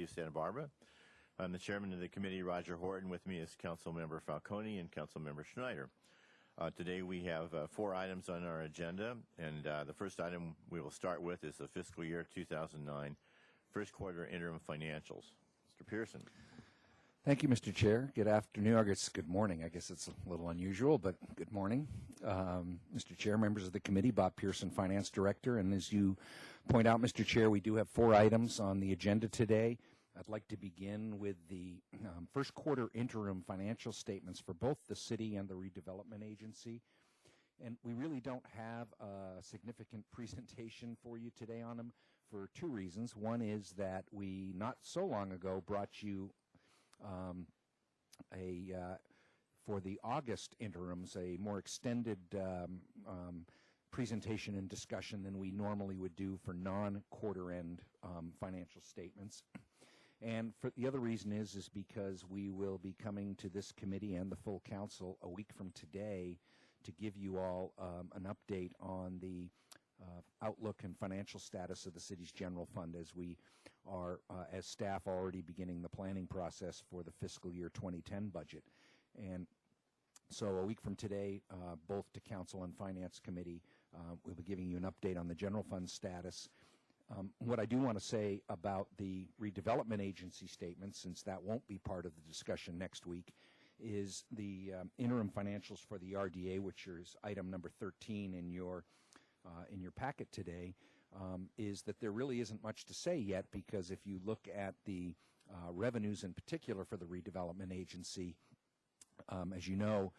of Santa Barbara. I'm the chairman of the committee, Roger Horton. With me is Councilmember Falcone and Councilmember Schneider. Today we have 4 items on our agenda, and the first item we will start with is the fiscal year 2009 first quarter interim financials. Mr. Pearson. Thank you, Mr. Chair. Good afternoon. I guess good morning. I guess it's a little unusual, but good morning. Mr. Chair, members of the committee, Bob Pearson, Finance Director. And as you point out, Mr. Chair, we do have 4 items on the agenda today. I'd like to begin with the first quarter interim financial statements for both the city and the redevelopment agency. And we really don't have a significant presentation for you today on them for 2 reasons. One is that we not so long ago brought you for the August interims, a more extended presentation and discussion than we normally would do for non-quarter end financial statements. And for the other reason is because we will be coming to this committee and the full council a week from today to give you all an update on the outlook and financial status of the city's general fund as we are, as staff, already beginning the planning process for the fiscal year 2010 budget. And so a week from today, both to Council and Finance Committee, we'll be giving you an update on the general fund status. What I do want to say about the redevelopment agency statement, since that won't be part of the discussion next week, is the interim financials for the RDA, which is item number 13 in your packet today, is that there really isn't much to say yet, because if you look at the revenues in particular for the redevelopment agency, as you know,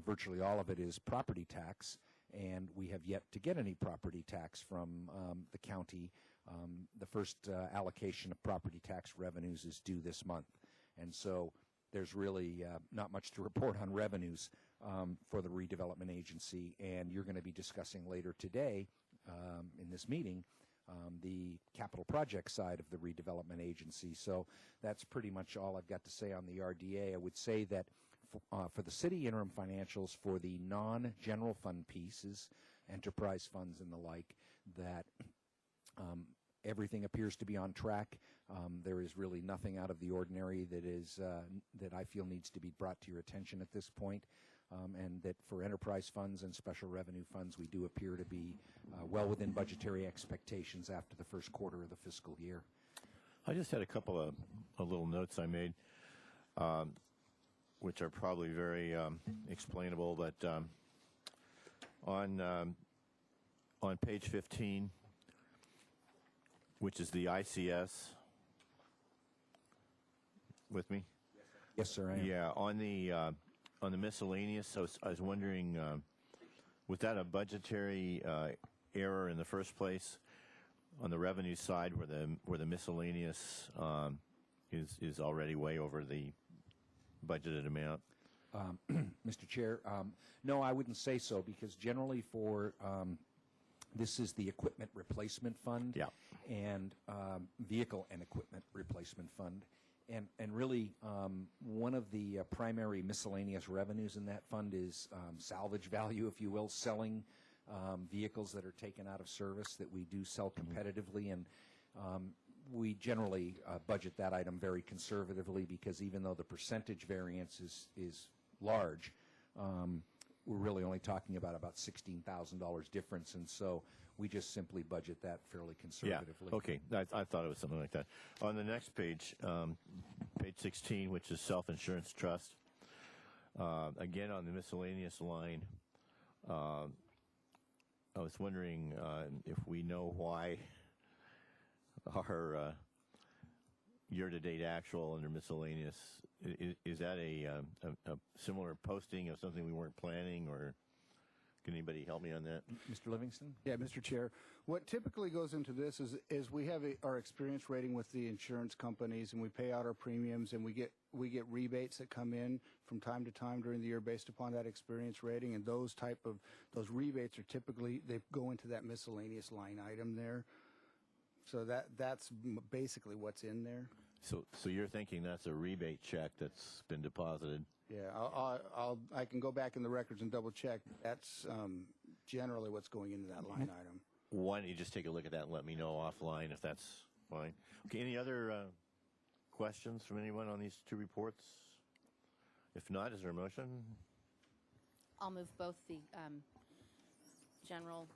virtually all of it is property tax, and we have yet to get any property tax from the county. The first allocation of property tax revenues is due this month, and so there's really not much to report on revenues for the redevelopment agency, and you're going to be discussing later today in this meeting the capital project side of the redevelopment agency. So that's pretty much all I've got to say on the RDA. I would say that for the city interim financials for the non-general fund pieces, enterprise funds and the like, that everything appears to be on track. There is really nothing out of the ordinary that I feel needs to be brought to your attention at this point, and that for enterprise funds and special revenue funds, we do appear to be well within budgetary expectations after the first quarter of the fiscal year. I just had a couple of little notes I made, which are probably very explainable, but on page 15, which is the ICS, with me? Yes, sir, I am. Yeah, on the miscellaneous, I was wondering, was that a budgetary error in the first place on the revenue side, where the miscellaneous is already way over the budgeted amount? Mr. Chair, no, I wouldn't say so, because generally for this is the equipment replacement fund, yeah, and vehicle and equipment replacement fund. And really, one of the primary miscellaneous revenues in that fund is salvage value, if you will, selling vehicles that are taken out of service that we do sell competitively. And we generally budget that item very conservatively, because even though the percentage variance is large, we're really only talking about $16,000 difference, and so we just simply budget that fairly conservatively. Yeah, okay. I thought it was something like that. On the next page, page 16, which is self-insurance trust, again on the miscellaneous line, I was wondering if we know why our year-to-date actual under miscellaneous, is that a similar posting of something we weren't planning, or can anybody help me on that? Mr. Livingston? Yeah, Mr. Chair. What typically goes into this is we have our experience rating with the insurance companies, and we pay out our premiums, and we get rebates that come in from time to time during the year based upon that experience rating, and those rebates are typically, they go into that miscellaneous line item there. So that's basically what's in there. So you're thinking that's a rebate check that's been deposited? Yeah, I can go back in the records and double check. That's generally what's going into that line item. Why don't you just take a look at that and let me know offline if that's fine? Okay. Any other questions from anyone on these two reports? If not, is there a motion? I'll move both the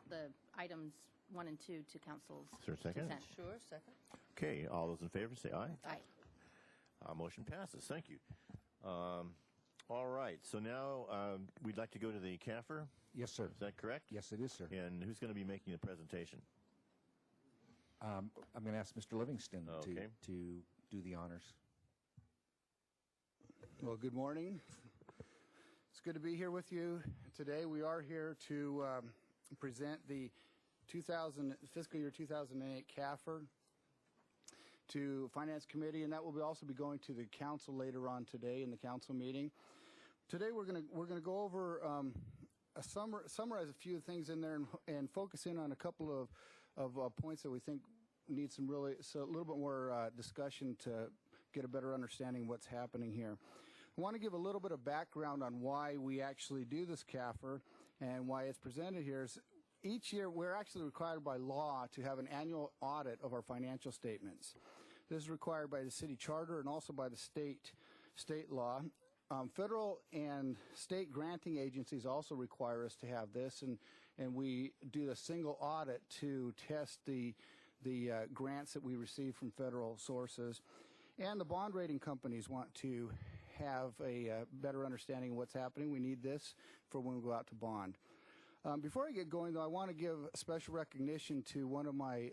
the items 1 and 2 to council's Is there a second? consent. Sure, second. Okay, all those in favor say aye. Aye. Motion passes. Thank you. All right, so now we'd like to go to the CAFR. Yes, sir. Is that correct? Yes, it is, sir. And who's going to be making the presentation? I'm going to ask Mr. Livingston Okay. to do the honors. Well, good morning. It's good to be here with you today. We are here to present the fiscal year 2008 CAFR to Finance Committee, and that will also be going to the council later on today in the council meeting. Today we're going to go over summarize a few things in there and focus in on a couple of points that we think need a little bit more discussion to get a better understanding of what's happening here. I want to give a little bit of background on why we actually do this CAFR and why it's presented here. Each year, we're actually required by law to have an annual audit of our financial statements. This is required by the city charter and also by the state law. Federal and state granting agencies also require us to have this, and we do a single audit to test the grants that we receive from federal sources. And the bond rating companies want to have a better understanding of what's happening. We need this for when we go out to bond. Before I get going, though, I want to give special recognition to one of my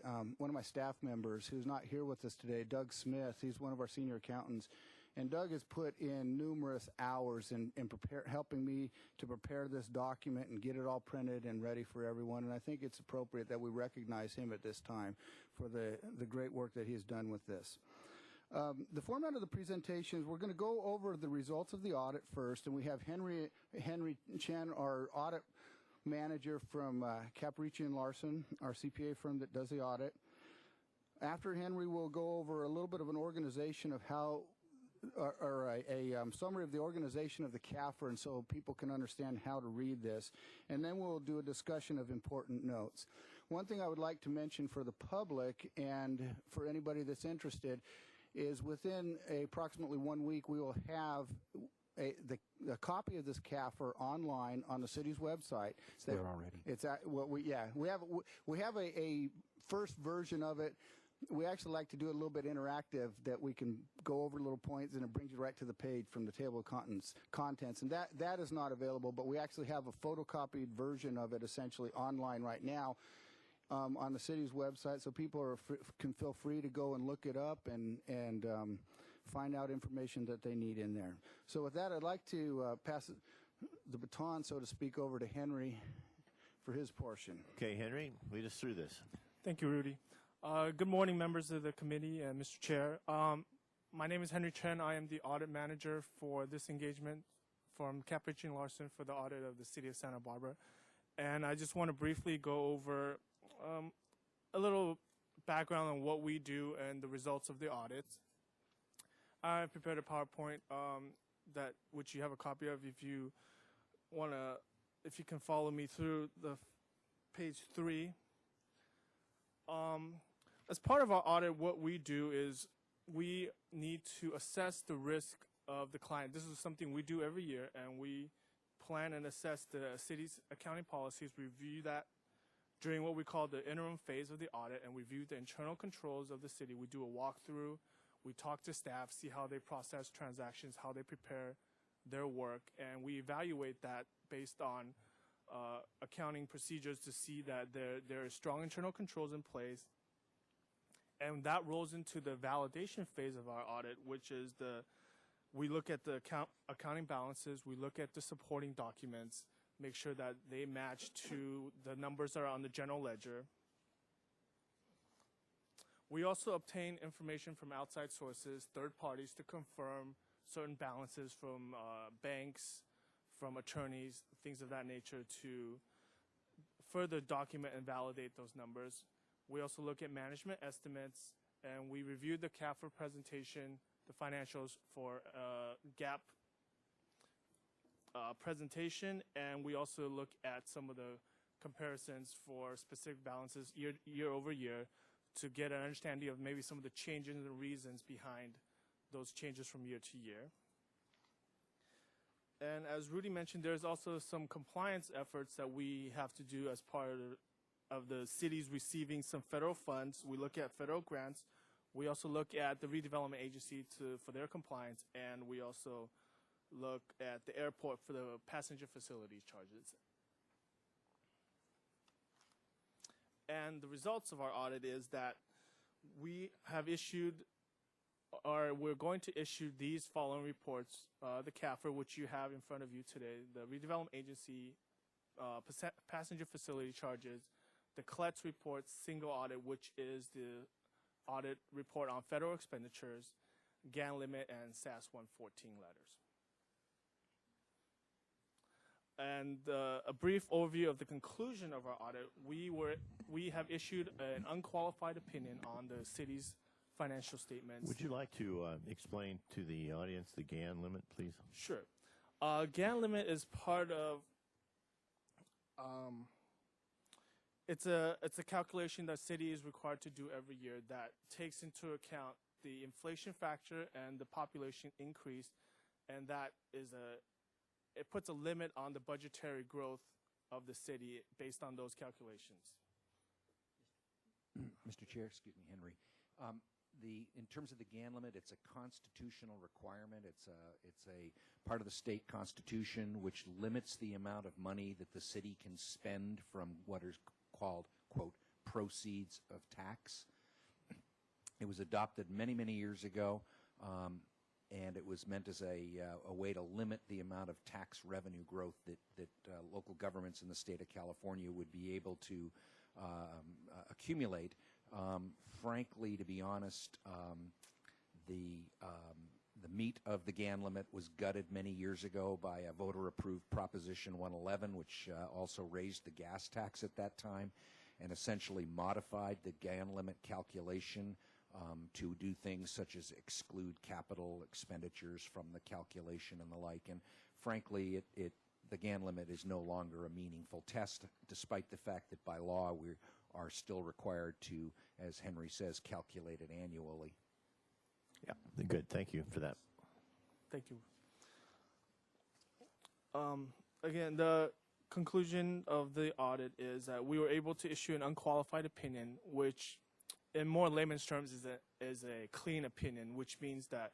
staff members who's not here with us today, Doug Smith. He's one of our senior accountants, and Doug has put in numerous hours in helping me to prepare this document and get it all printed and ready for everyone. And I think it's appropriate that we recognize him at this time for the great work that he has done with this. The format of the presentation is we're going to go over the results of the audit first, and we have Henry Chen, our audit manager from Caparici and Larson, our CPA firm that does the audit. After Henry, we'll go over a little bit of an organization of how, or a summary of the organization of the CAFR, and so people can understand how to read this. And then we'll do a discussion of important notes. One thing I would like to mention for the public and for anybody that's interested is within approximately 1 week, we will have a copy of this CAFR online on the city's website. It's there already. It's at, we have a first version of it. We actually like to do it a little bit interactive, that we can go over little points and it brings you right to the page from the table of contents. And that is not available, but we actually have a photocopied version of it essentially online right now on the city's website, so people can feel free to go and look it up and find out information that they need in there. So with that, I'd like to pass the baton, so to speak, over to Henry for his portion. Okay, Henry, lead us through this. Thank you, Rudy. Good morning, members of the committee and Mr. Chair. My name is Henry Chen. I am the audit manager for this engagement from Caparici and Larson for the audit of the city of Santa Barbara. And I just want to briefly go over a little background on what we do and the results of the audits. I prepared a PowerPoint which you have a copy of if you can follow me through the page 3. As part of our audit, what we do is we need to assess the risk of the client. This is something we do every year, and we plan and assess the city's accounting policies, review that during what we call the interim phase of the audit, and review the internal controls of the city. We do a walkthrough, we talk to staff, see how they process transactions, how they prepare their work, and we evaluate that based on accounting procedures to see that there are strong internal controls in place. And that rolls into the validation phase of our audit, which is we look at the accounting balances, we look at the supporting documents, make sure that they match to the numbers that are on the general ledger. We also obtain information from outside sources, third parties, to confirm certain balances from banks, from attorneys, things of that nature, to further document and validate those numbers. We also look at management estimates, and we review the CAFR presentation, the financials for GAAP presentation, and we also look at some of the comparisons for specific balances year over year to get an understanding of maybe some of the changes and the reasons behind those changes from year to year. And as Rudy mentioned, there's also some compliance efforts that we have to do as part of the cities receiving some federal funds. We look at federal grants. We also look at the redevelopment agency for their compliance, and we also look at the airport for the passenger facilities charges. And the results of our audit is that we have issued, or we're going to issue these following reports. The CAFR, which you have in front of you today, the redevelopment agency, passenger facility charges, the CLETS report, single audit, which is the audit report on federal expenditures, GAN limit, and SAS 114 letters. And a brief overview of the conclusion of our audit, we have issued an unqualified opinion on the city's financial statements. Would you like to explain to the audience the GAN limit, please? Sure. GAN limit is part of, it's a calculation that city is required to do every year that takes into account the inflation factor and the population increase, and that is it puts a limit on the budgetary growth of the city based on those calculations. Mr. Chair, excuse me, Henry. In terms of the GAN limit, it's a constitutional requirement. It's a part of the state constitution which limits the amount of money that the city can spend from what is called, quote, proceeds of tax. It was adopted many, many years ago, and it was meant as a way to limit the amount of tax revenue growth that local governments in the state of California would be able to accumulate. Frankly, to be honest, the meat of the GAN limit was gutted many years ago by a voter-approved Proposition 111, which also raised the gas tax at that time and essentially modified the GAN limit calculation to do things such as exclude capital expenditures from the calculation and the like. And frankly, the GAN limit is no longer a meaningful test, despite the fact that by law we are still required to, as Henry says, calculate it annually. Yeah, good. Thank you for that. Thank you. Again, the conclusion of the audit is that we were able to issue an unqualified opinion, which in more layman's terms is a clean opinion, which means that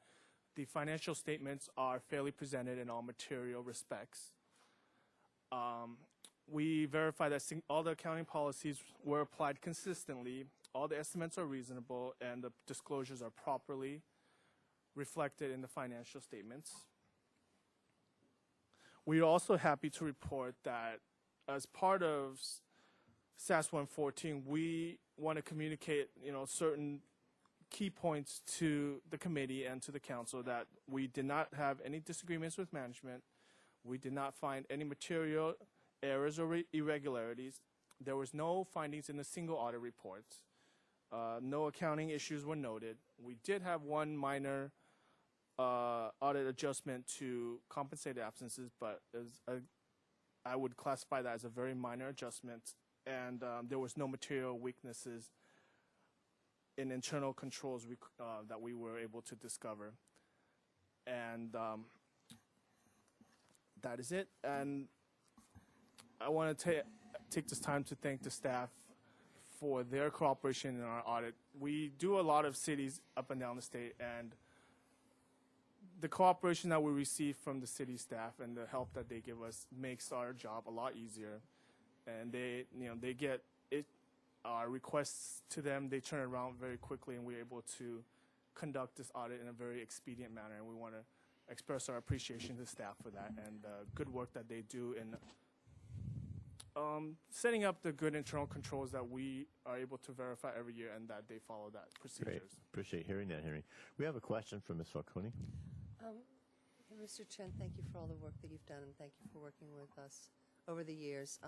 the financial statements are fairly presented in all material respects. We verify that all the accounting policies were applied consistently, all the estimates are reasonable, and the disclosures are properly reflected in the financial statements. We are also happy to report that as part of SAS 114, we want to communicate, certain key points to the committee and to the council that we did not have any disagreements with management. We did not find any material errors or irregularities. There was no findings in the single audit reports. No accounting issues were noted. We did have one minor audit adjustment to compensated absences, but I would classify that as a very minor adjustment. And there was no material weaknesses in internal controls that we were able to discover. And that is it. And I want to take this time to thank the staff for their cooperation in our audit. We do a lot of cities up and down the state, and the cooperation that we receive from the city staff and the help that they give us makes our job a lot easier. And they get it, our requests to them, they turn around very quickly, and we're able to conduct this audit in a very expedient manner. And we want to express our appreciation to the staff for that and good work that they do in setting up the good internal controls that we are able to verify every year, and that they follow that procedures. Great. Appreciate hearing that, Henry. We have a question from Ms. Falcone. Mr. Chen, thank you for all the work that you've done, and thank you for working with us over the years.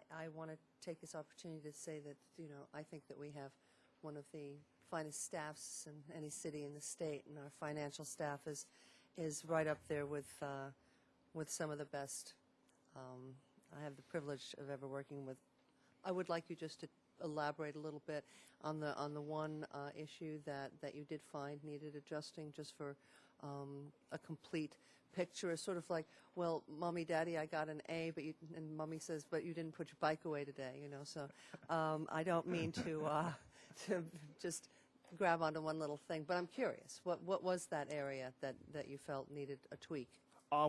I want to take this opportunity to say that, I think that we have one of the finest staffs in any city in the state, and our financial staff is right up there with some of the best. I have the privilege of ever working with. I would like you just to elaborate a little bit on the one issue that you did find needed adjusting, just for a complete picture? Sort of like, well, Mommy, Daddy, I got an A, and Mommy says, but you didn't put your bike away today, you know. So I don't mean to just grab onto one little thing, but I'm curious. What was that area that you felt needed a tweak?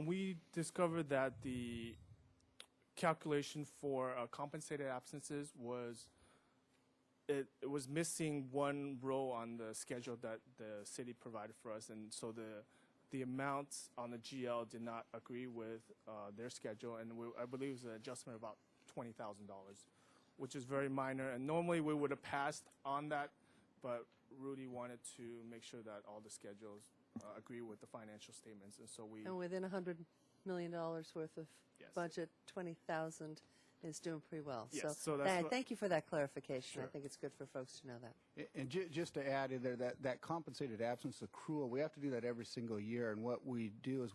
We discovered that the calculation for compensated absences was missing one row on the schedule that the city provided for us, and so the amounts on the GL did not agree with their schedule, and I believe it was an adjustment of about $20,000, which is very minor. And normally we would have passed on that, but Rudy wanted to make sure that all the schedules agree with the financial statements, and so we. And within $100 million worth of Yes. budget, 20,000 is doing pretty well. Yes, so that's what- thank you for that clarification. Sure. I think it's good for folks to know that. And just to add in there, that compensated absence accrual, we have to do that every single year. And what we do is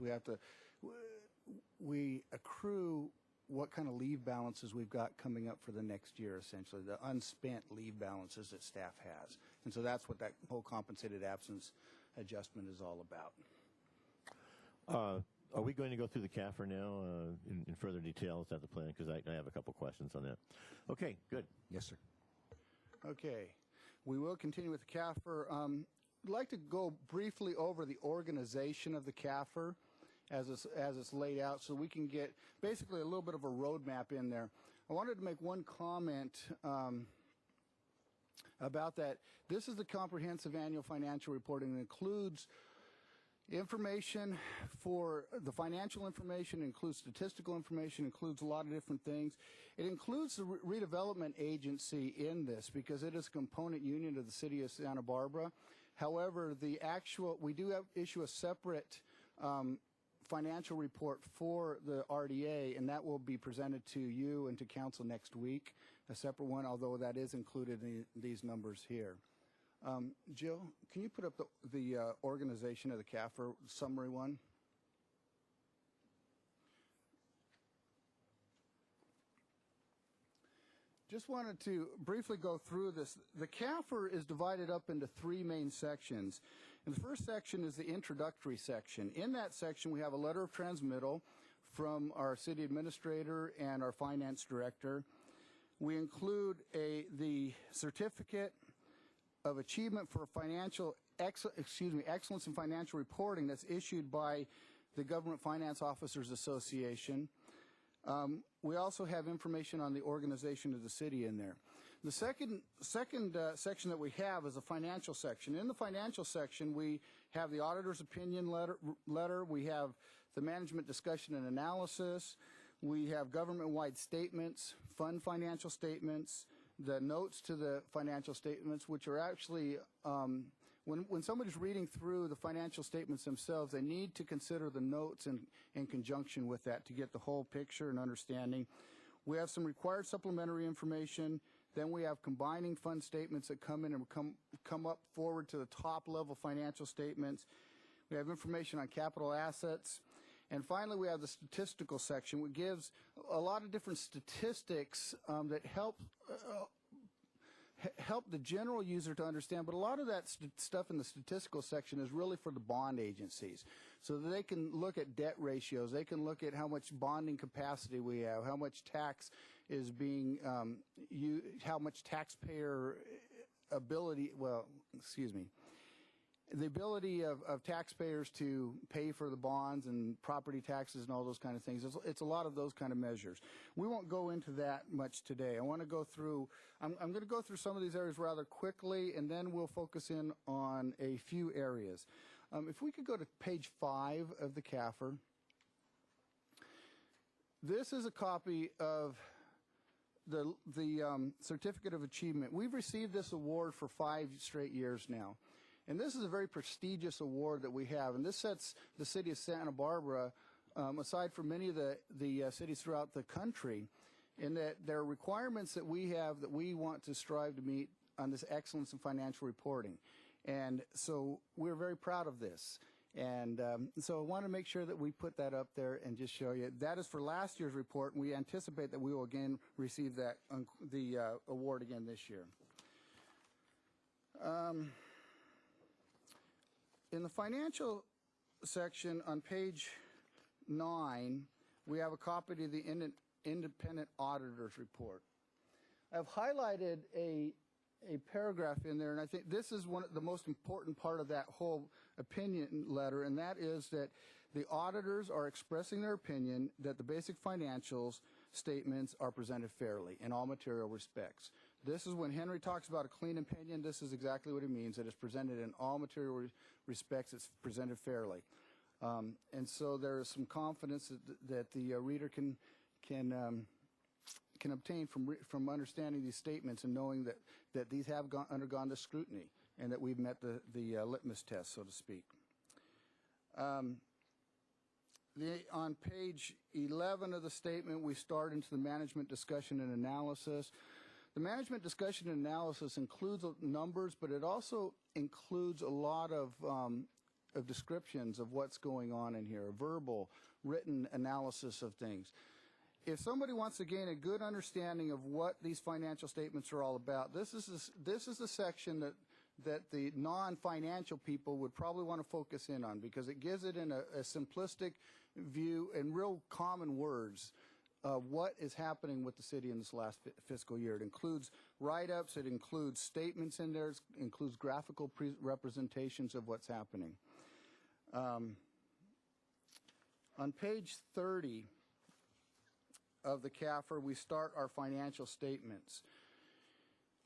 we accrue what kind of leave balances we've got coming up for the next year, essentially, the unspent leave balances that staff has. And so that's what that whole compensated absence adjustment is all about. Are we going to go through the CAFR now in further detail? Is that the plan? Because I have a couple questions on that. Okay, good. Yes, sir. Okay. We will continue with the CAFR. I'd like to go briefly over the organization of the CAFR as it's laid out, so we can get basically a little bit of a roadmap in there. I wanted to make one comment about that. This is the comprehensive annual financial reporting that includes information for the financial information, includes statistical information, includes a lot of different things. It includes the redevelopment agency in this because it is a component union of the city of Santa Barbara. However, we do issue a separate financial report for the RDA, and that will be presented to you and to council next week, a separate one, although that is included in these numbers here. Jill, can you put up the organization of the CAFR summary one? Just wanted to briefly go through this. The CAFR is divided up into three main sections. And the first section is the introductory section. In that section, we have a letter of transmittal from our city administrator and our finance director. We include the certificate of achievement for excellence in financial reporting that's issued by the Government Finance Officers Association. We also have information on the organization of the city in there. The second section that we have is a financial section. In the financial section, we have the auditor's opinion letter. We have the management discussion and analysis. We have government-wide statements, fund financial statements, the notes to the financial statements, which are actually, when somebody's reading through the financial statements themselves, they need to consider the notes in conjunction with that to get the whole picture and understanding. We have some required supplementary information. Then we have combining fund statements that come in and come up forward to the top level financial statements. We have information on capital assets. And finally, we have the statistical section, which gives a lot of different statistics that help the general user to understand. But a lot of that stuff in the statistical section is really for the bond agencies, so that they can look at debt ratios. They can look at how much bonding capacity we have, how much tax is being how much taxpayer ability. Well, excuse me. The ability of taxpayers to pay for the bonds and property taxes and all those kind of things. It's a lot of those kind of measures. We won't go into that much today. I want to go through, I'm going to go through some of these areas rather quickly, and then we'll focus in on a few areas. If we could go to page 5 of the CAFR. This is a copy of the Certificate of Achievement. We've received this award for 5 straight years now. And this is a very prestigious award that we have, and this sets the city of Santa Barbara, aside from many of the cities throughout the country, in that there are requirements that we have that we want to strive to meet on this excellence in financial reporting. And so we're very proud of this. And so I want to make sure that we put that up there and just show you. That is for last year's report, and we anticipate that we will again receive that the award again this year. In the financial section on page 9, we have a copy of the independent auditor's report. I've highlighted a paragraph in there, and I think this is the most important part of that whole opinion letter, and that is that the auditors are expressing their opinion that the basic financials statements are presented fairly in all material respects. This is when Henry talks about a clean opinion, this is exactly what he means, that it's presented in all material respects, it's presented fairly. And so there is some confidence that the reader can obtain from understanding these statements and knowing that these have undergone the scrutiny and that we've met the litmus test, so to speak. On page 11 of the statement, we start into the management discussion and analysis. The management discussion and analysis includes numbers, but it also includes a lot of descriptions of what's going on in here, a verbal, written analysis of things. If somebody wants to gain a good understanding of what these financial statements are all about, this is the section that the non-financial people would probably want to focus in on, because it gives it in a simplistic view in real common words what is happening with the city in this last fiscal year. It includes write-ups, it includes statements in there, it includes graphical representations of what's happening. On page 30 of the CAFR, we start our financial statements.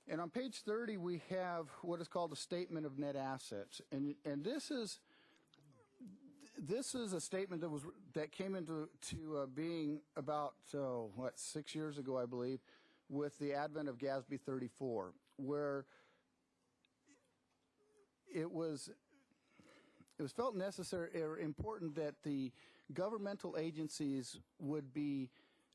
And on page 30, we have what is called a statement of net assets. And this is a statement that came into being about 6 years ago, I believe, with the advent of GASB 34, where it was felt necessary or important that the governmental agencies would be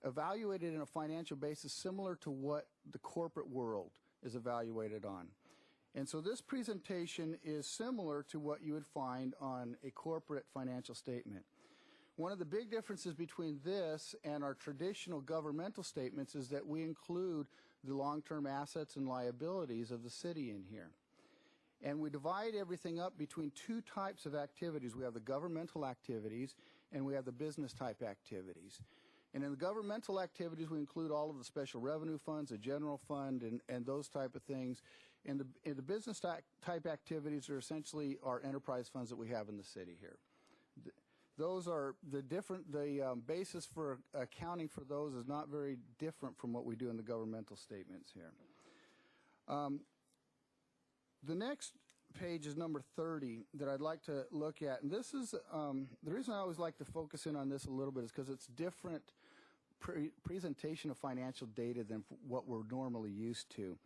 evaluated in a financial basis similar to what the corporate world is evaluated on. And so this presentation is similar to what you would find on a corporate financial statement. One of the big differences between this and our traditional governmental statements is that we include the long-term assets and liabilities of the city in here. And we divide everything up between two types of activities. We have the governmental activities and we have the business type activities. And in the governmental activities, we include all of the special revenue funds, the general fund, and those type of things. And the business type activities are essentially our enterprise funds that we have in the city here. Those are the basis for accounting for those is not very different from what we do in the governmental statements here. The next page is number 30 that I'd like to look at. And this is, the reason I always like to focus in on this a little bit is because it's different presentation of financial data than what we're normally used to.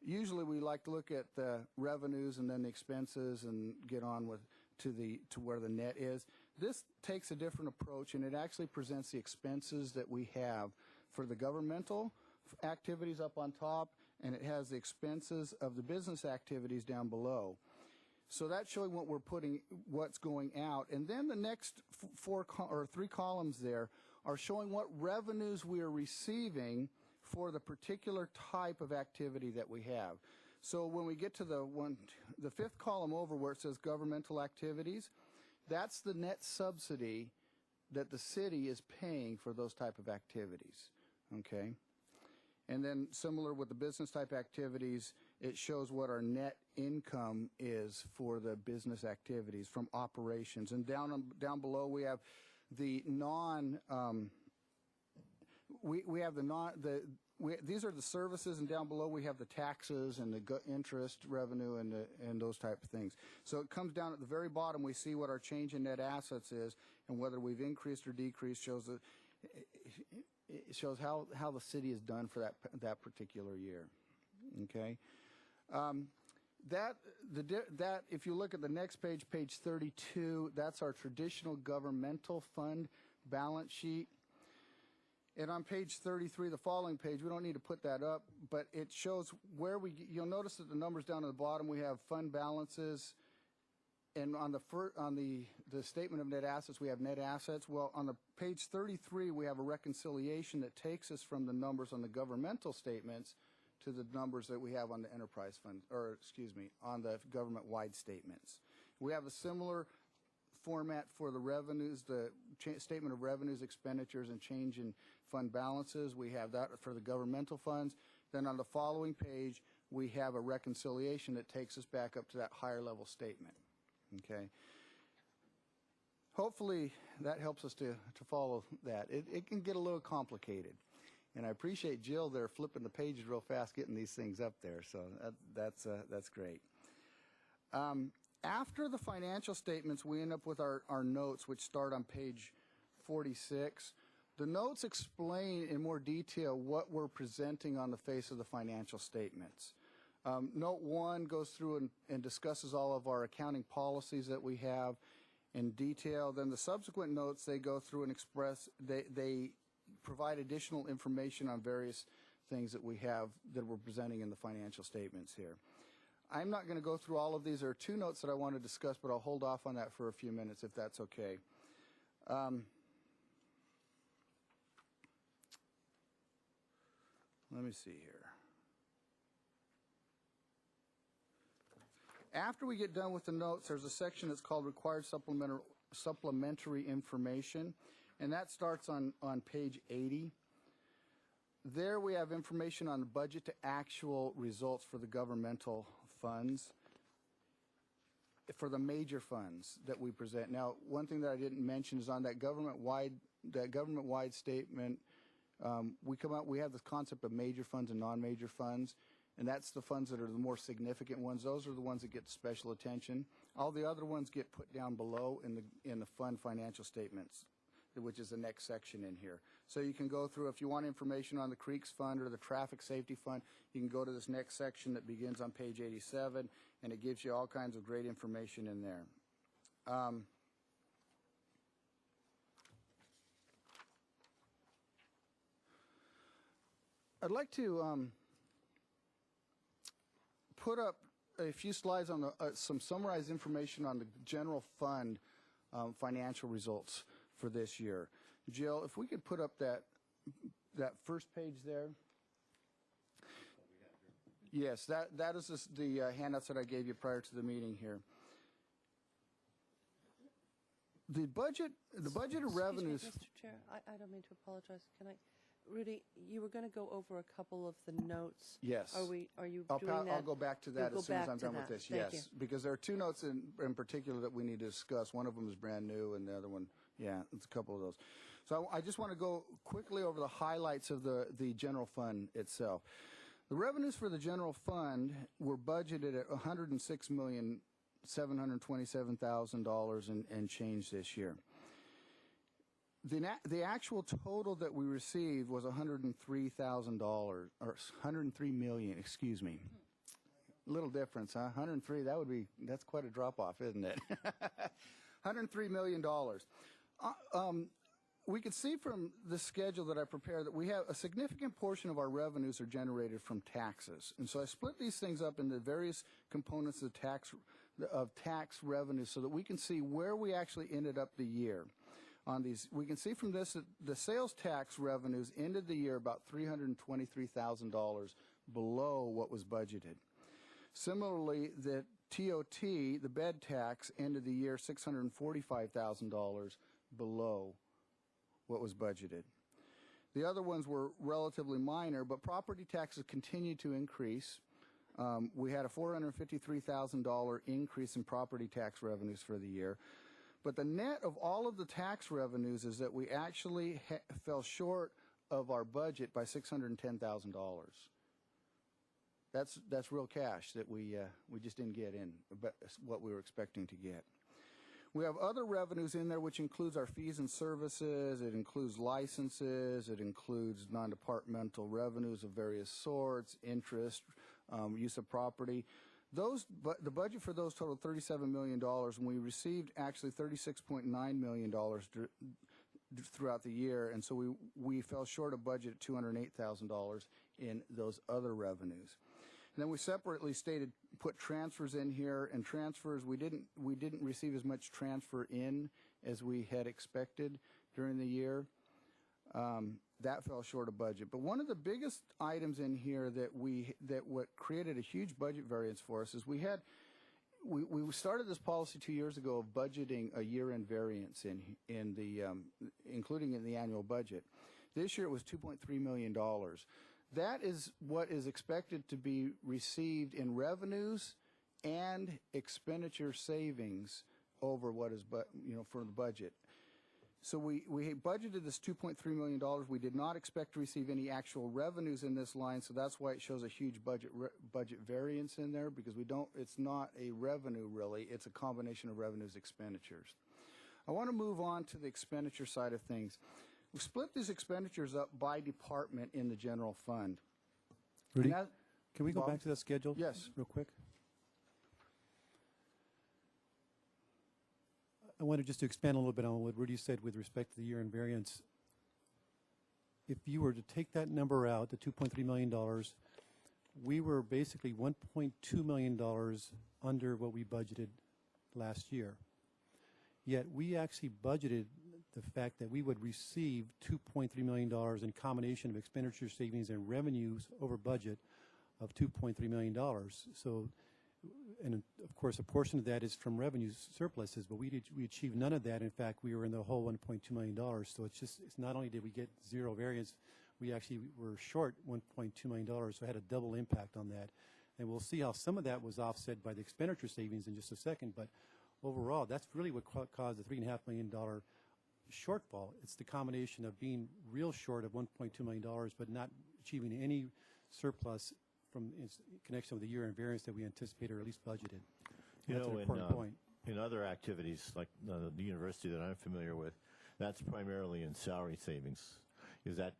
Usually we like to look at the revenues and then the expenses and get on with to where the net is. This takes a different approach, and it actually presents the expenses that we have for the governmental activities up on top, and it has the expenses of the business activities down below. So that's showing what we're putting, what's going out. And then the next three columns there are showing what revenues we are receiving for the particular type of activity that we have. So when we get to the fifth column over where it says governmental activities, that's the net subsidy that the city is paying for those type of activities, okay? And then similar with the business type activities, it shows what our net income is for the business activities from operations. And down below we have the these are the services, and down below we have the taxes and the interest revenue and those type of things. So it comes down at the very bottom. We see what our change in net assets is, and whether we've increased or decreased it shows how the city has done for that particular year. Okay, that if you look at the next page, page 32, that's our traditional governmental fund balance sheet. And on page 33, the following page, we don't need to put that up, but it shows where you'll notice that the numbers down at the bottom, we have fund balances and on the statement of net assets, we have net assets. Well, on the page 33, we have a reconciliation that takes us from the numbers on the governmental statements to the numbers that we have on the enterprise fund, or excuse me, on the government-wide statements. We have a similar format for the revenues, the statement of revenues, expenditures, and change in fund balances. We have that for the governmental funds. Then on the following page, we have a reconciliation that takes us back up to that higher level statement. Okay. Hopefully that helps us to follow that. It can get a little complicated. And I appreciate Jill there flipping the pages real fast, getting these things up there. So that's great. After the financial statements, we end up with our notes, which start on page 46. The notes explain in more detail what we're presenting on the face of the financial statements. Note 1 goes through and discusses all of our accounting policies that we have in detail. Then the subsequent notes, they go through and they provide additional information on various things that we have that we're presenting in the financial statements here. I'm not going to go through all of these. There are 2 notes that I want to discuss, but I'll hold off on that for a few minutes if that's okay. Let me see here. After we get done with the notes, there's a section that's called Required Supplementary Information, and that starts on page 80. There we have information on the budget to actual results for the governmental funds, for the major funds that we present. Now, one thing that I didn't mention is on that government-wide statement, we have this concept of major funds and non-major funds, and that's the funds that are the more significant ones. Those are the ones that get special attention. All the other ones get put down below in the fund financial statements, which is the next section in here. So you can go through, if you want information on the Creeks Fund or the Traffic Safety Fund, you can go to this next section that begins on page 87, and it gives you all kinds of great information in there. I'd like to put up a few slides on some summarized information on the general fund financial results for this year. Jill, if we could put up that first page there. Yes, that is the handouts that I gave you prior to the meeting here. The budget of revenues. Excuse me, Mr. Chair, I don't mean to apologize. Can I, Rudy, you were going to go over a couple of the notes. Yes. Are you doing that? I'll go back to that as soon as I'm done with this. Thank Yes, you. because there are 2 notes in particular that we need to discuss. One of them is brand new, and the other one, yeah, it's a couple of those. So I just want to go quickly over the highlights of the general fund itself. The revenues for the general fund were budgeted at $106,727,000 and change this year. The actual total that we received was $103,000, or $103 million, excuse me. Little difference, huh? 103, that's quite a drop-off, isn't it? $103 million. We can see from the schedule that I prepared that we have a significant portion of our revenues are generated from taxes. And so I split these things up into various components of tax revenue so that we can see where we actually ended up the year. On these, we can see from this that the sales tax revenues ended the year about $323,000 below what was budgeted. Similarly, the TOT, the bed tax, ended the year $645,000 below what was budgeted. The other ones were relatively minor, but property taxes continued to increase. We had a $453,000 increase in property tax revenues for the year. But the net of all of the tax revenues is that we actually fell short of our budget by $610,000. That's real cash that we just didn't get in, but what we were expecting to get. We have other revenues in there, which includes our fees and services. It includes licenses. It includes non-departmental revenues of various sorts, interest, use of property. The budget for those totaled $37 million, and we received actually $36.9 million throughout the year, and so we fell short of budget at $208,000 in those other revenues. And then we separately put transfers in here, and transfers, we didn't receive as much transfer in as we had expected during the year. That fell short of budget. But one of the biggest items in here that what created a huge budget variance for us is we started this policy 2 years ago of budgeting a year-end variance in the including in the annual budget. This year it was $2.3 million. That is what is expected to be received in revenues and expenditure savings over what is for the budget. So we budgeted this $2.3 million. We did not expect to receive any actual revenues in this line, so that's why it shows a huge budget variance in there, because it's not a revenue really, it's a combination of revenues expenditures. I want to move on to the expenditure side of things. We split these expenditures up by department in the general fund. Rudy, can we go Bob? back to that schedule? Yes. Real quick. I wanted just to expand a little bit on what Rudy said with respect to the year-end variance. If you were to take that number out, the $2.3 million, we were basically $1.2 million under what we budgeted last year. Yet we actually budgeted the fact that we would receive $2.3 million in combination of expenditure savings and revenues over budget of $2.3 million. So, and of course, a portion of that is from revenue surpluses, but we achieved none of that. In fact, we were in the whole $1.2 million. So it's not only did we get zero variance, we actually were short $1.2 million, so it had a double impact on that. And we'll see how some of that was offset by the expenditure savings in just a second, but overall, that's really what caused the $3.5 million shortfall. It's the combination of being real short of $1.2 million, but not achieving any surplus from in connection with the year-end variance that we anticipated or at least budgeted. That's an important point. In other activities, like the university that I'm familiar with, that's primarily in salary savings. Is that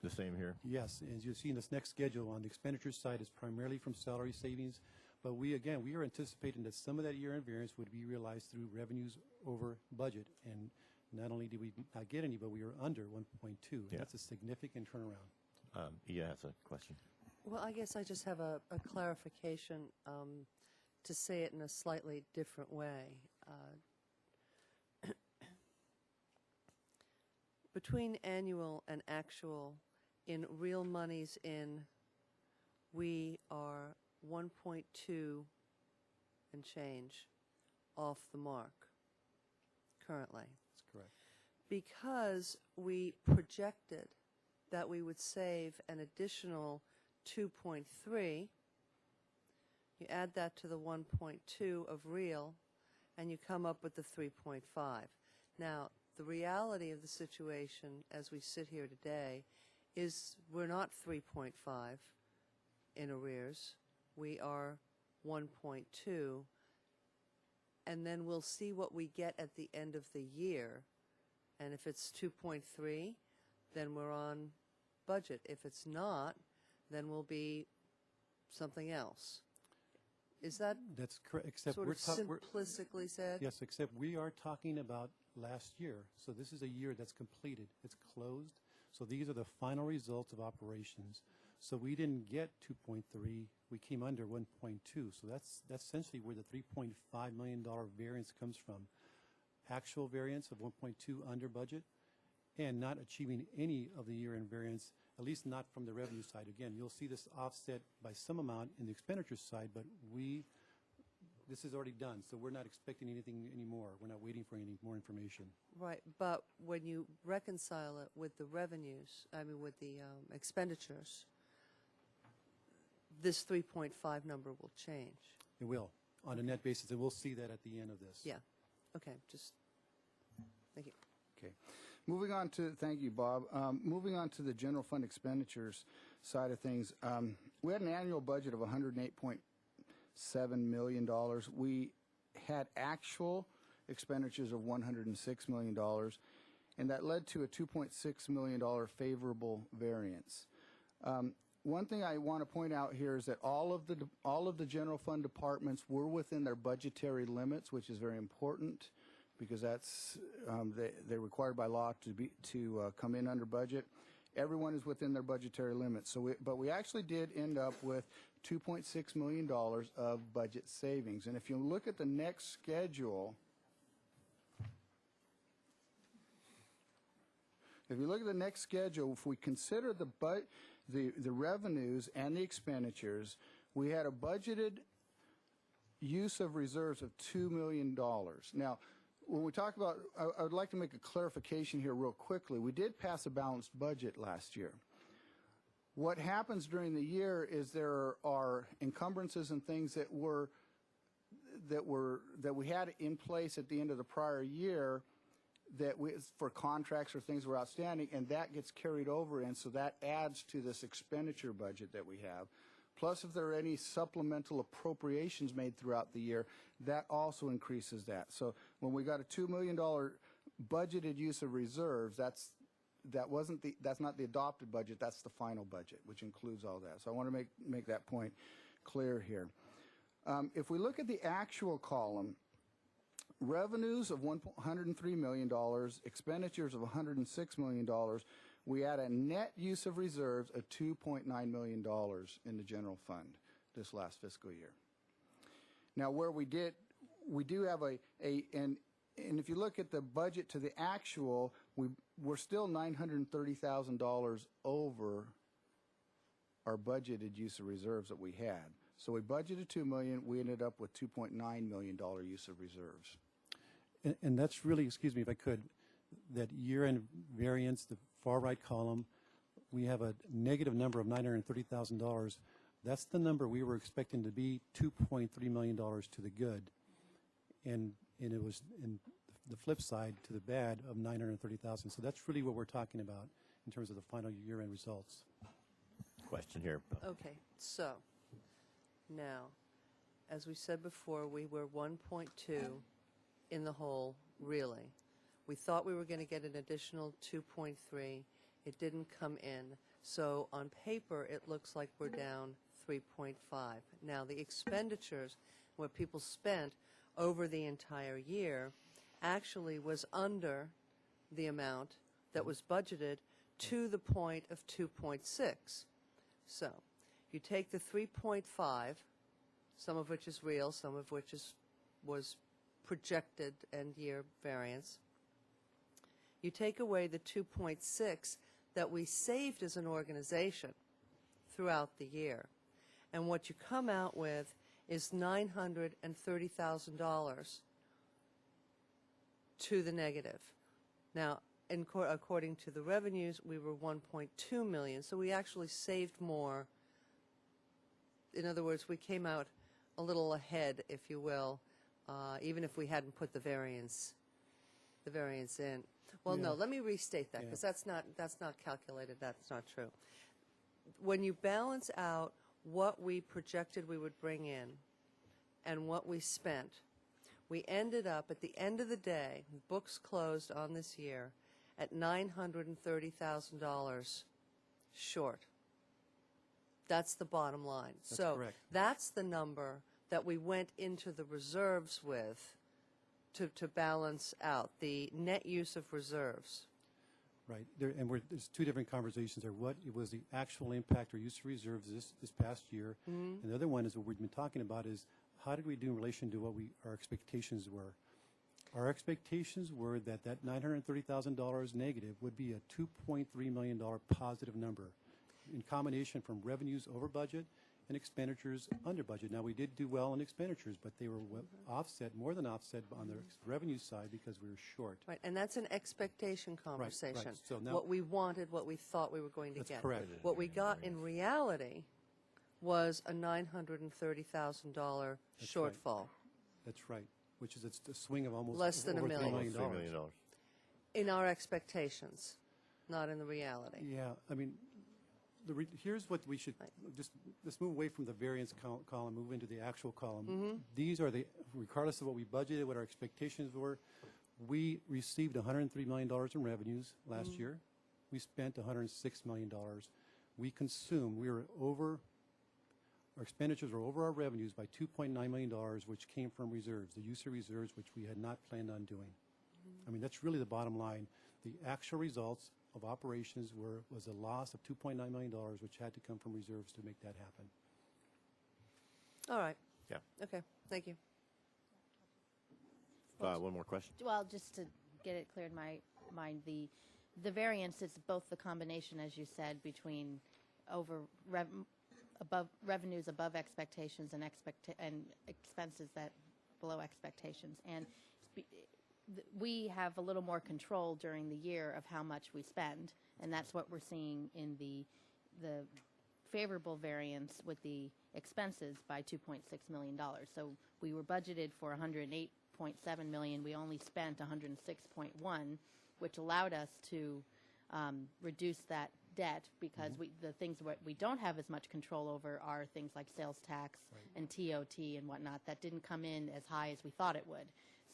the same here? Yes, as you'll see in this next schedule, on the expenditure side is primarily from salary savings, but we are anticipating that some of that year-end variance would be realized through revenues over budget, and not only did we not get any, but we were under 1.2. Yeah. That's a significant turnaround. Iya has a question. Well, I guess I just have a clarification to say it in a slightly different way. Between annual and actual, in real monies we are 1.2 and change off the mark currently. That's correct. Because we projected that we would save an additional 2.3, you add that to the 1.2 of real, and you come up with the 3.5. Now, the reality of the situation as we sit here today is we're not 3.5 in arrears. We are 1.2, and then we'll see what we get at the end of the year. And if it's 2.3, then we're on budget. If it's not, then we'll be something else. Is that That's correct. Except sort we're of simplistically said? yes, except we are talking about last year. So this is a year that's completed. It's closed. So these are the final results of operations. So we didn't get 2.3. We came under 1.2. So that's essentially where the $3.5 million variance comes from. Actual variance of 1.2 under budget, and not achieving any of the year-end variance, at least not from the revenue side. Again, you'll see this offset by some amount in the expenditure side, but this is already done, so we're not expecting anything anymore. We're not waiting for any more information. Right, but when you reconcile it with the revenues, with the expenditures, this 3.5 number will change. It will, on a net basis, and we'll see that at the end of this. Yeah. Okay, just, thank you. Okay. Moving on to, thank you, Bob. Moving on to the general fund expenditures side of things, we had an annual budget of $108.7 million. We had actual expenditures of $106 million, and that led to a $2.6 million favorable variance. One thing I want to point out here is that all of the general fund departments were within their budgetary limits, which is very important because that's they're required by law to come in under budget. everyone is within their budgetary limits. But we actually did end up with $2.6 million of budget savings. And if you look at the next schedule, if we consider the revenues and the expenditures, we had a budgeted use of reserves of $2 million. Now, when we talk about, I would like to make a clarification here real quickly. We did pass a balanced budget last year. What happens during the year is there are encumbrances and things that we had in place at the end of the prior year for contracts or things were outstanding, and that gets carried over, and so that adds to this expenditure budget that we have. Plus, if there are any supplemental appropriations made throughout the year, that also increases that. So when we got a $2 million budgeted use of reserves, that's not the adopted budget, that's the final budget, which includes all that. So I want to make that point clear here. If we look at the actual column, revenues of $103 million, expenditures of $106 million, we had a net use of reserves of $2.9 million in the general fund this last fiscal year. Now, where we do have and if you look at the budget to the actual, we're still $930,000 over our budgeted use of reserves that we had. So we budgeted $2 million, we ended up with $2.9 million use of reserves. And that's really, excuse me if I could, that year-end variance, the far right column, we have a negative number of $930,000. That's the number we were expecting to be $2.3 million to the good. And it was in the flip side to the bad of $930,000. So that's really what we're talking about in terms of the final year-end results. Question here. Okay, so now, as we said before, we were 1.2 in the hole, really. We thought we were going to get an additional 2.3. It didn't come in. So on paper, it looks like we're down 3.5. Now, the expenditures, what people spent over the entire year, actually was under the amount that was budgeted to the point of 2.6. So you take the 3.5, some of which is real, some of which was projected end year variance. You take away the 2.6 that we saved as an organization throughout the year, and what you come out with is $930,000 to the negative. Now, according to the revenues, we were $1.2 million, so we actually saved more. In other words, we came out a little ahead, if you will, even if we hadn't put the variance in. Well, no, let me restate that, because that's not calculated. That's not true. When you balance out what we projected we would bring in and what we spent, we ended up, at the end of the day, books closed on this year, at $930,000 short. That's the bottom line. That's so correct. That's the number that we went into the reserves with to balance out the net use of reserves. Right. There's two different conversations there. What was the actual impact or use of reserves this past year? And the other one is what we've been talking about is how did we do in relation to what our expectations were? Our expectations were that $930,000 negative would be a $2.3 million positive number in combination from revenues over budget and expenditures under budget. Now, we did do well in expenditures, but they were more than offset on the revenue side because we were short. Right, and that's an expectation conversation. Right. So now, what we wanted, what we thought we were going to that's get. correct. What we got in reality was a $930,000 shortfall. That's right, which is a swing of almost Less than over $1 $3 million. $3 million. In our expectations, not in the reality. Yeah, I mean, here's what we should, let's move away from the variance column, move into the actual column. These are regardless of what we budgeted, what our expectations were, we received $103 million in revenues last year. We spent $106 million. We consumed, our expenditures were over our revenues by $2.9 million, which came from reserves, the use of reserves, which we had not planned on doing. I mean, that's really the bottom line. The actual results of operations was a loss of $2.9 million, which had to come from reserves to make that happen. All right. Yeah. Okay, thank you. One more question. Well, just to get it clear in my mind, the variance is both the combination, as you said, between above revenues above expectations and expenses that below expectations. And we have a little more control during the year of how much we spend, and that's what we're seeing in the favorable variance with the expenses by $2.6 million. So we were budgeted for $108.7 million. We only spent $106.1, which allowed us to reduce that debt because the things that we don't have as much control over are things like sales tax and TOT and whatnot that didn't come in as high as we thought it would.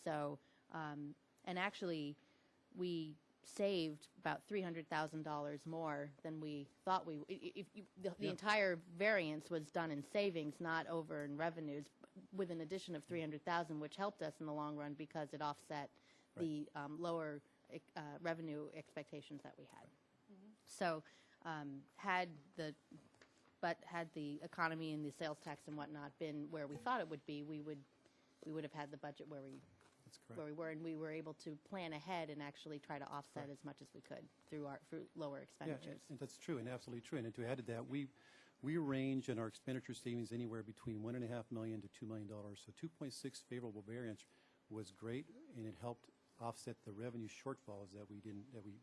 So, and actually, we saved about $300,000 more than we thought we. The entire variance was done in savings, not over in revenues, with an addition of $300,000, which helped us in the long run because it offset the lower revenue expectations that we had. So, had the economy and the sales tax and whatnot been where we thought it would be, we would have had the budget where we were, and we were able to plan ahead and actually try to offset as much as we could through lower expenditures. Yeah, and that's true and absolutely true. And to add to that, we range in our expenditure savings anywhere between $1.5 million to $2 million. So 2.6 favorable variance was great, and it helped offset the revenue shortfalls that we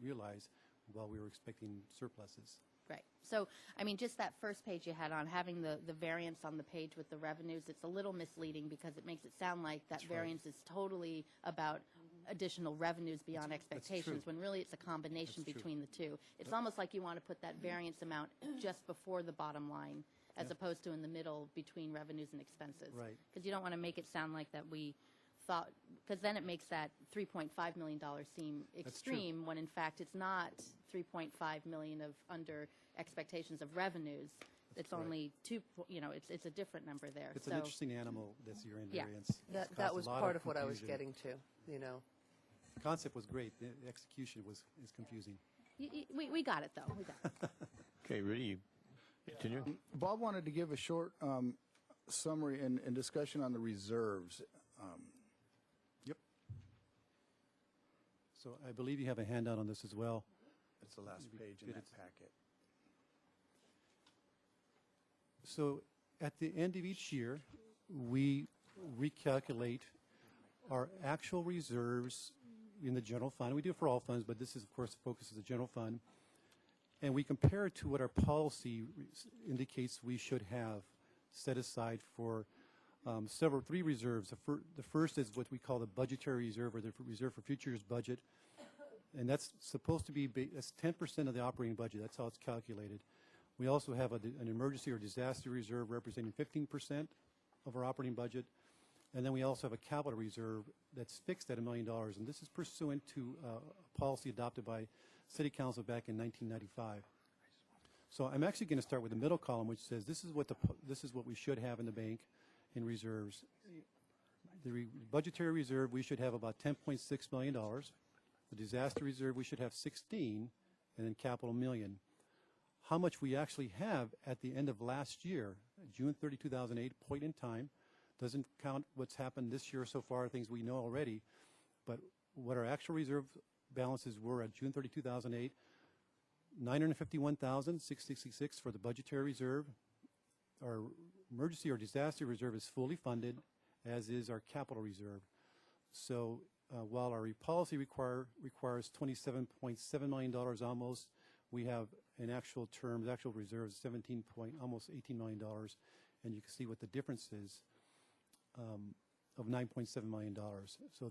realized while we were expecting surpluses. Right. So, I mean, just that first page you had on, having the variance on the page with the revenues, it's a little misleading because it makes it sound like that variance is totally about additional revenues beyond expectations, when really it's a combination between the two. It's almost like you want to put that variance amount just before the bottom line as opposed to in the middle between revenues and expenses. Right. Because you don't want to make it sound like that we thought, because then it makes that $3.5 million seem extreme when in fact it's not $3.5 million of under expectations of revenues. It's only it's a different number there. It's an interesting animal, this year-end variance. That was part of what I was getting to, The concept was great. The execution is confusing. We got it, though. We got it. Okay, Rudy, continue. Bob wanted to give a short summary and discussion on the reserves. Yep. So I believe you have a handout on this as well. It's the last page in that packet. So at the end of each year, we recalculate our actual reserves in the general fund. We do it for all funds, but this is, of course, the focus of the general fund. And we compare it to what our policy indicates we should have set aside for three reserves. The first is what we call the budgetary reserve, or the reserve for future year's budget. And that's supposed to be, that's 10% of the operating budget. That's how it's calculated. We also have an emergency or disaster reserve representing 15% of our operating budget. And then we also have a capital reserve that's fixed at $1 million. And this is pursuant to a policy adopted by City Council back in 1995. So I'm actually going to start with the middle column, which says this is what we should have in the bank in reserves. The budgetary reserve, we should have about $10.6 million. The disaster reserve, we should have 16, and then capital $1 million. How much we actually have at the end of last year, June 30, 2008, point in time, doesn't count what's happened this year so far, things we know already, but what our actual reserve balances were at June 30, 2008, $951,666 for the budgetary reserve. Our emergency or disaster reserve is fully funded, as is our capital reserve. So while our policy requires $27.7 million almost, we have in actual terms, actual reserves, almost $18 million, and you can see what the difference is of $9.7 million. So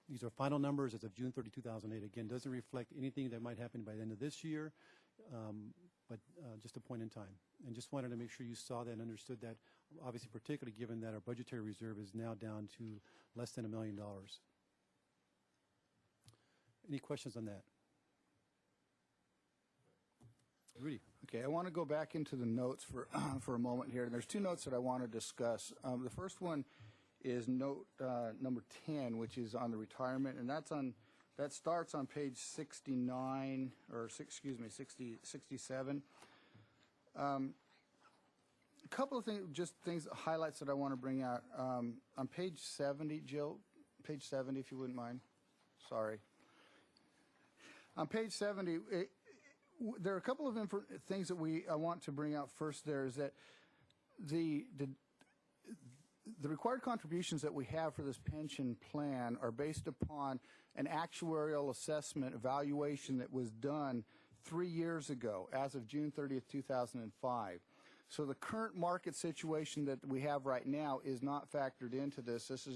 these are final numbers as of June 30, 2008. Again, doesn't reflect anything that might happen by the end of this year, but just a point in time. And just wanted to make sure you saw that and understood that, obviously particularly given that our budgetary reserve is now down to less than $1 million. Any questions on that? Rudy. Okay, I want to go back into the notes for a moment here. There's two notes that I want to discuss. The first one is note number 10, which is on the retirement, and that's on That starts on page 69, or excuse me, 67. A couple of things, just things, highlights that I want to bring out. On page 70, Jill, page 70, if you wouldn't mind. Sorry. On page 70, there are a couple of things that I want to bring out first. There is that the required contributions that we have for this pension plan are based upon an actuarial assessment evaluation that was done 3 years ago, as of June 30th, 2005. So the current market situation that we have right now is not factored into this. This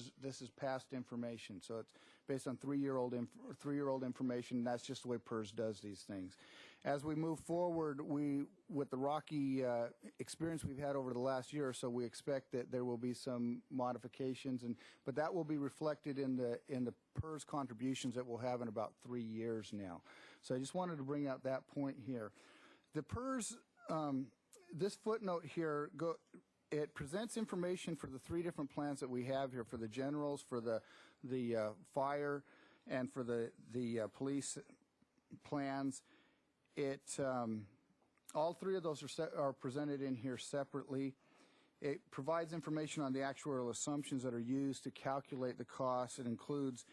is past information. So it's based on three-year-old information. That's just the way PERS does these things. As we move forward, with the rocky experience we've had over the last year or so, we expect that there will be some modifications, but that will be reflected in the PERS contributions that we'll have in about 3 years now. So I just wanted to bring out that point here. The PERS. This footnote here, it presents information for the 3 different plans that we have here, for the generals, for the fire, and for the police plans. All 3 of those are presented in here separately. It provides information on the actuarial assumptions that are used to calculate the costs. It includes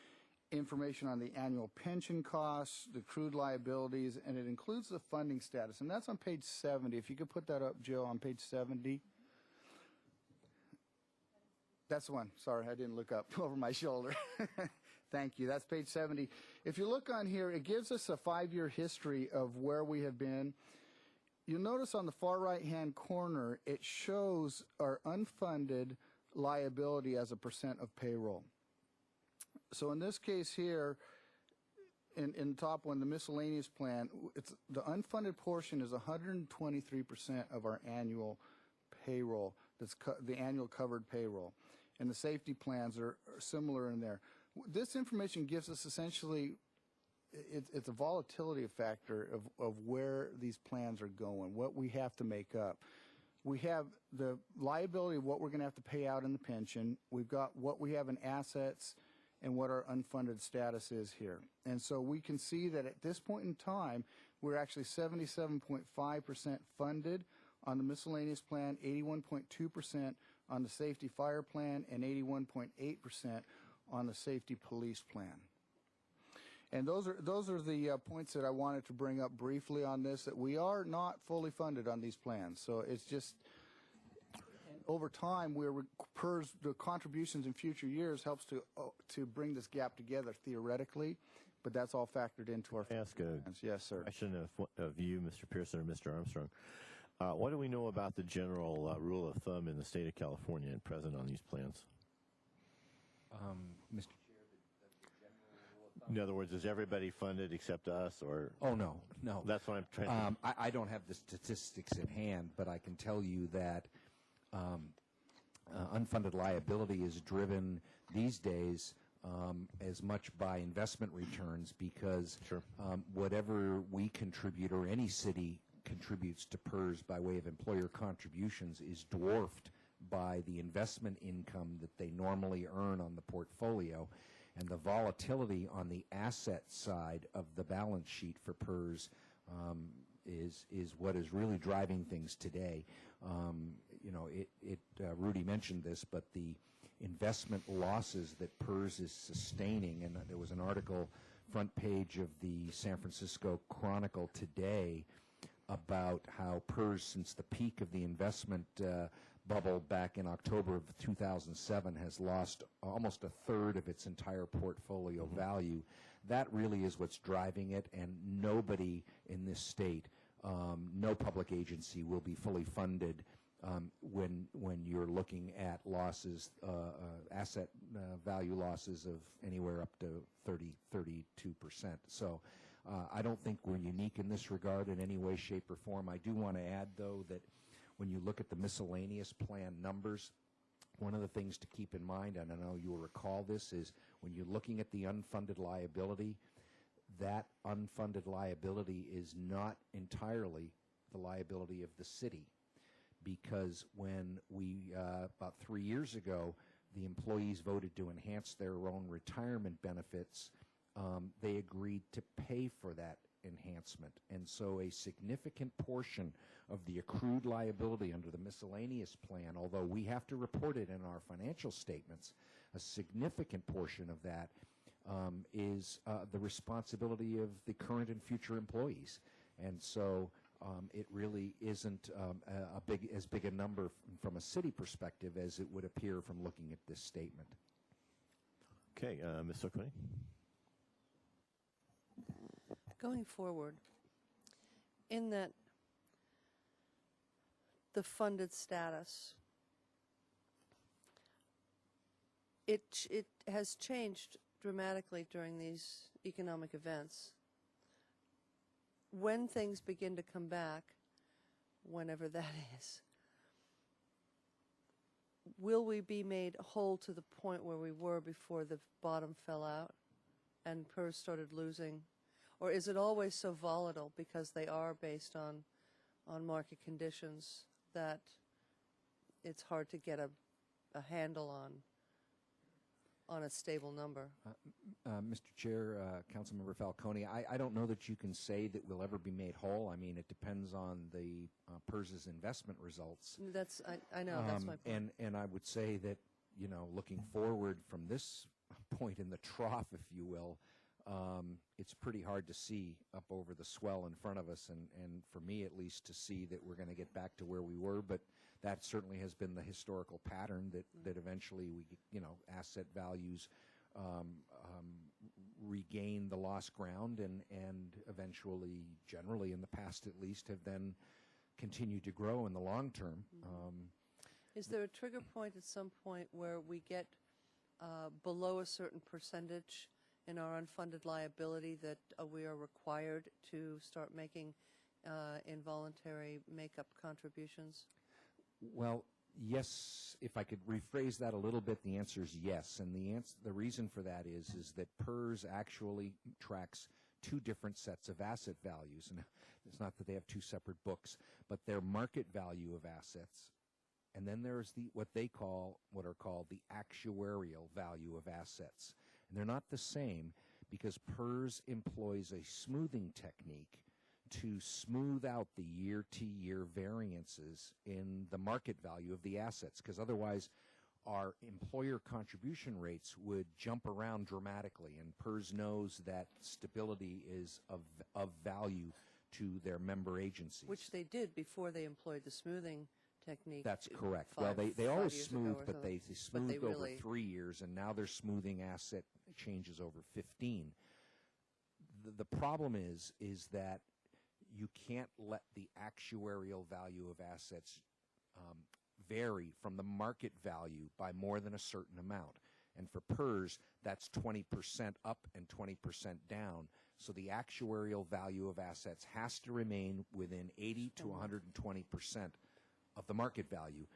information on the annual pension costs, the accrued liabilities, and it includes the funding status. And that's on page 70. If you could put that up, Joe, on page 70. That's the one. Sorry, I didn't look up over my shoulder. Thank you. That's page 70. If you look on here, it gives us a 5-year history of where we have been. You'll notice on the far right-hand corner, it shows our unfunded liability as a % of payroll. So in this case here, in the top one, the miscellaneous plan, the unfunded portion is 123% of our annual payroll. That's the annual covered payroll. And the safety plans are similar in there. This information gives us essentially, it's a volatility factor of where these plans are going, what we have to make up. We have the liability of what we're going to have to pay out in the pension. We've got what we have in assets and what our unfunded status is here. And so we can see that at this point in time, we're actually 77.5% funded on the miscellaneous plan, 81.2% on the safety fire plan, and 81.8% on the safety police plan. And those are the points that I wanted to bring up briefly on this, that we are not fully funded on these plans. So it's just, over time, the contributions in future years helps to bring this gap together theoretically, but that's all factored into our plans. Yes, sir. Question of you, Mr. Pearson or Mr. Armstrong. What do we know about the general rule of thumb in the state of California and present on these plans? Mr. Chair, the general rule of thumb. In other words, is everybody funded except us, or? Oh, no. That's what I'm trying to. I don't have the statistics at hand, but I can tell you that unfunded liability is driven these days as much by investment returns, because Sure. Whatever we contribute, or any city contributes to PERS by way of employer contributions, is dwarfed by the investment income that they normally earn on the portfolio. And the volatility on the asset side of the balance sheet for PERS is what is really driving things today. Rudy mentioned this, but the investment losses that PERS is sustaining, and there was an article, front page of the San Francisco Chronicle today, about how PERS, since the peak of the investment bubble back in October of 2007, has lost almost a third of its entire portfolio value. That really is what's driving it, and nobody in this state, no public agency, will be fully funded when you're looking at losses, asset value losses of anywhere up to 32%. So I don't think we're unique in this regard in any way, shape, or form. I do want to add, though, that when you look at the miscellaneous plan numbers, one of the things to keep in mind, and I know you'll recall this, is when you're looking at the unfunded liability, that unfunded liability is not entirely the liability of the city. Because when we, about 3 years ago, the employees voted to enhance their own retirement benefits, they agreed to pay for that enhancement. And so a significant portion of the accrued liability under the miscellaneous plan, although we have to report it in our financial statements, a significant portion of that is the responsibility of the current and future employees. And so it really isn't as big a number from a city perspective as it would appear from looking at this statement. Okay, Ms. Sarconi? Going forward, in that the funded status, it has changed dramatically during these economic events. When things begin to come back, whenever that is, will we be made whole to the point where we were before the bottom fell out and PERS started losing? Or is it always so volatile because they are based on market conditions that it's hard to get a handle on a stable number? Mr. Chair, Councilmember Falcone, I don't know that you can say that we'll ever be made whole. I mean, it depends on the PERS's investment results. I know, that's my point. And I would say that, you know, looking forward from this point in the trough, if you will, it's pretty hard to see up over the swell in front of us, and for me at least to see that we're going to get back to where we were. But that certainly has been the historical pattern that eventually we, you know, asset values regain the lost ground and eventually, generally in the past at least, have then continued to grow in the long term. Is there a trigger point at some point where we get below a certain percentage in our unfunded liability that we are required to start making involuntary make-up contributions? Well, yes. If I could rephrase that a little bit, the answer is yes. And the reason for that is that PERS actually tracks two different sets of asset values. And it's not that they have two separate books, but their market value of assets, and then there's what are called the actuarial value of assets. And they're not the same because PERS employs a smoothing technique to smooth out the year-to-year variances in the market value of the assets, because otherwise our employer contribution rates would jump around dramatically, and PERS knows that stability is of value to their member agencies. Which they did before they employed the smoothing technique. That's correct. Well, they always smooth, but they smoothed over really 3 years, and now they're smoothing asset changes over 15. The problem is that you can't let the actuarial value of assets vary from the market value by more than a certain amount. And for PERS, that's 20% up and 20% down. So the actuarial value of assets has to remain within 80 to 120% of the market value.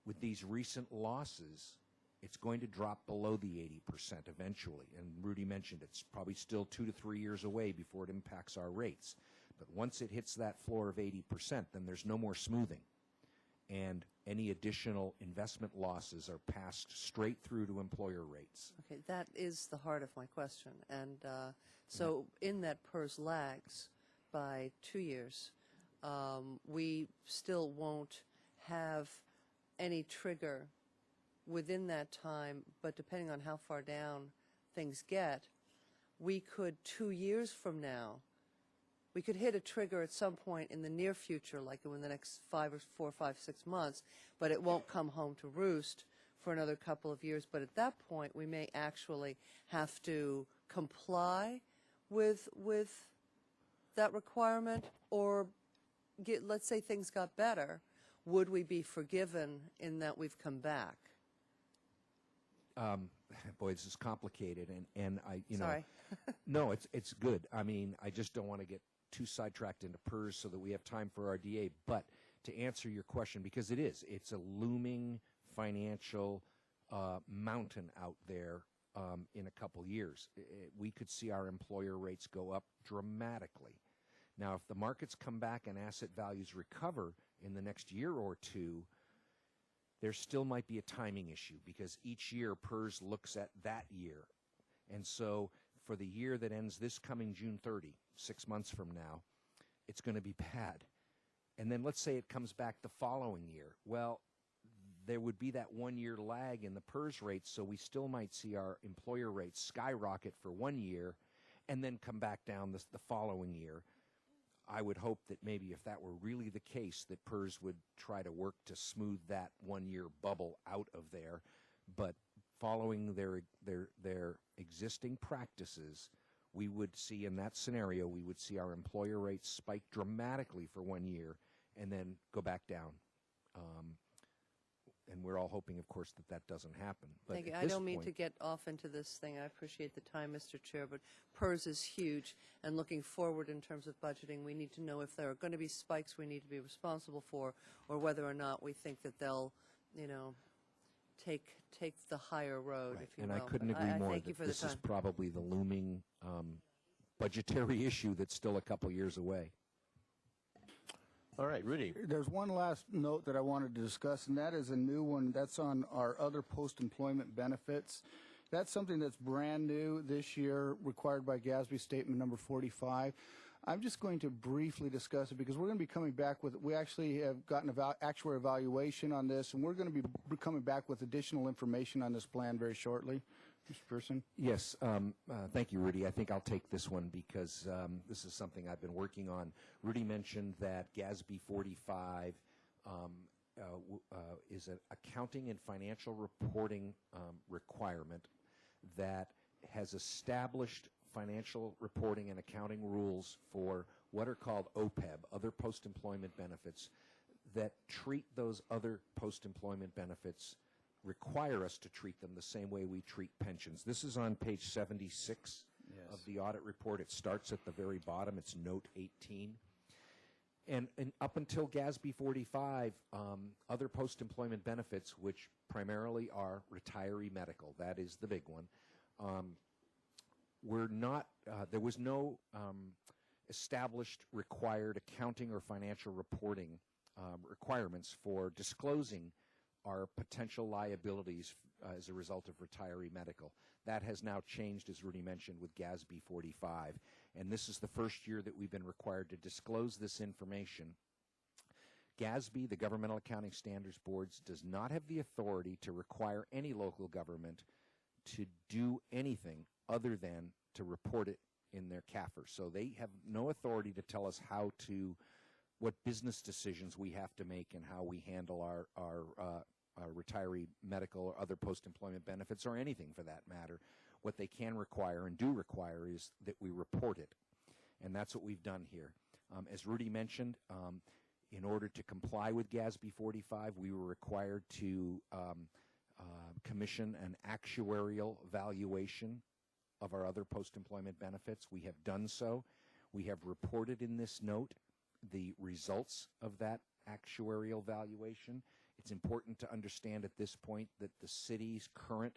With these recent losses, it's going to drop below the 80% eventually. And Rudy mentioned it's probably still 2 to 3 years away before it impacts our rates. But once it hits that floor of 80%, then there's no more smoothing. And any additional investment losses are passed straight through to employer rates. Okay, that is the heart of my question. And so in that PERS lags by 2 years, we still won't have any trigger within that time, but depending on how far down things get, we could 2 years from now, we could hit a trigger at some point in the near future, like in the next 4, 5, 6 months, but it won't come home to roost for another couple of years. But at that point, we may actually have to comply with that requirement, or let's say things got better. Would we be forgiven in that we've come back? Boy, this is complicated, and I, Sorry. No, it's good. I mean, I just don't want to get too sidetracked into PERS so that we have time for our DA. But to answer your question, because it's a looming financial mountain out there in a couple years. We could see our employer rates go up dramatically. Now, if the markets come back and asset values recover in the next year or two, there still might be a timing issue because each year PERS looks at that year. And so for the year that ends this coming June 30, 6 months from now, it's going to be bad. And then let's say it comes back the following year. Well, there would be that 1 year lag in the PERS rates, so we still might see our employer rates skyrocket for 1 year and then come back down the following year. I would hope that maybe if that were really the case, that PERS would try to work to smooth that 1 year bubble out of there. But following their existing practices, we would see in that scenario, we would see our employer rates spike dramatically for 1 year and then go back down. And we're all hoping, of course, that that doesn't happen. But Thank you. at I this don't mean point- to get off into this thing. I appreciate the time, Mr. Chair, but PERS is huge. And looking forward in terms of budgeting, we need to know if there are going to be spikes we need to be responsible for, or whether or not we think that they'll, take the higher road, Right. if you And will. I couldn't But agree more thank you that for the this is time. probably the looming budgetary issue that's still a couple years away. All right, Rudy. There's one last note that I wanted to discuss, and that is a new one. That's on our other post-employment benefits. That's something that's brand new this year, required by GASB Statement Number 45. I'm just going to briefly discuss it because we're going to be coming back with, we actually have gotten actual evaluation on this, and we're going to be coming back with additional information on this plan very shortly. Mr. Person? Yes, thank you, Rudy. I think I'll take this one because this is something I've been working on. Rudy mentioned that GASB 45 is an accounting and financial reporting requirement that has established financial reporting and accounting rules for what are called OPEB, other post-employment benefits, that treat those other post-employment benefits, require us to treat them the same way we treat pensions. This is on page 76 of the audit report. It starts at the very bottom. It's note 18. And up until GASB 45, other post-employment benefits, which primarily are retiree medical, that is the big one, were not, there was no established required accounting or financial reporting requirements for disclosing our potential liabilities as a result of retiree medical. That has now changed, as Rudy mentioned, with GASB 45. And this is the first year that we've been required to disclose this information. GASB, the Governmental Accounting Standards Boards, does not have the authority to require any local government to do anything other than to report it in their CAFR. So they have no authority to tell us what business decisions we have to make and how we handle our retiree medical or other post-employment benefits, or anything for that matter. What they can require and do require is that we report it. And that's what we've done here. As Rudy mentioned, in order to comply with GASB 45, we were required to commission an actuarial valuation of our other post-employment benefits. We have done so. We have reported in this note the results of that actuarial valuation. It's important to understand at this point that the city's current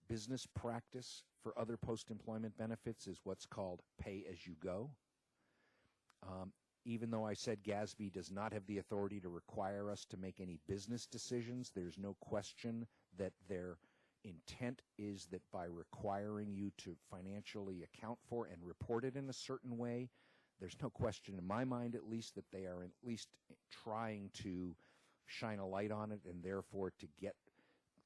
business practice for other post-employment benefits is what's called pay-as-you-go. Even though I said GASB does not have the authority to require us to make any business decisions, there's no question that their intent is that by requiring you to financially account for and report it in a certain way, there's no question in my mind, at least, that they are at least trying to shine a light on it, and therefore to get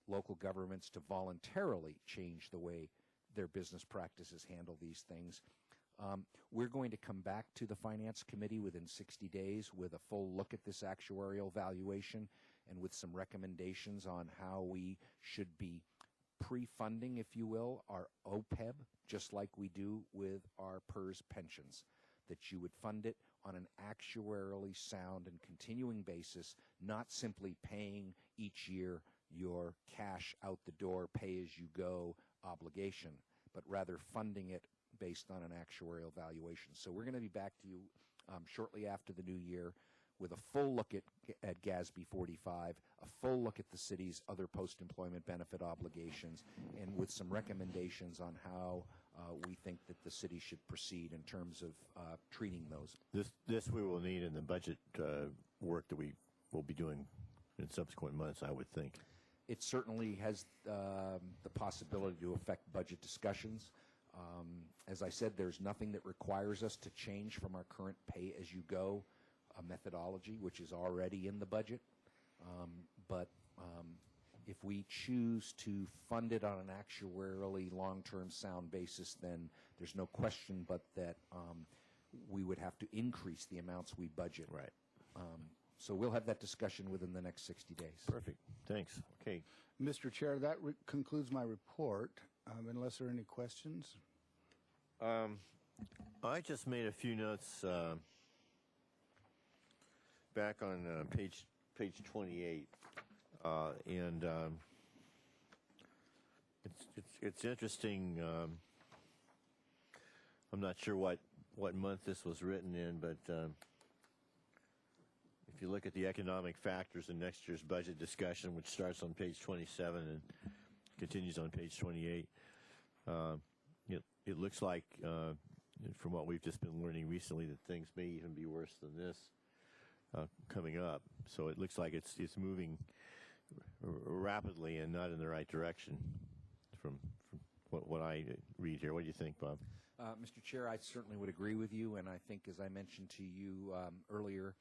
local governments to voluntarily change the way their business practices handle these things. We're going to come back to the Finance Committee within 60 days with a full look at this actuarial valuation and with some recommendations on how we should be pre-funding, if you will, our OPEB, just like we do with our PERS pensions, that you would fund it on an actuarially sound and continuing basis, not simply paying each year your cash out the door, pay-as-you-go obligation, but rather funding it based on an actuarial valuation. So we're going to be back to you shortly after the new year with a full look at GASB 45, a full look at the city's other post-employment benefit obligations, and with some recommendations on how we think that the city should proceed in terms of treating those. This we will need in the budget work that we will be doing in subsequent months, I would think. It certainly has the possibility to affect budget discussions. As I said, there's nothing that requires us to change from our current pay-as-you-go methodology, which is already in the budget. But if we choose to fund it on an actuarially long-term sound basis, then there's no question but that we would have to increase the amounts we budget. Right. So we'll have that discussion within the next 60 days. Perfect. Thanks. Okay. Mr. Chair, that concludes my report, unless there are any questions. I just made a few notes back on page 28, and it's interesting. I'm not sure what month this was written in, but if you look at the economic factors in next year's budget discussion, which starts on page 27 and continues on page 28, it looks like, from what we've just been learning recently, that things may even be worse than this coming up. So it looks like it's moving rapidly and not in the right direction from what I read here. What do you think, Bob? Mr. Chair, I certainly would agree with you, and I think, as I mentioned to you earlier,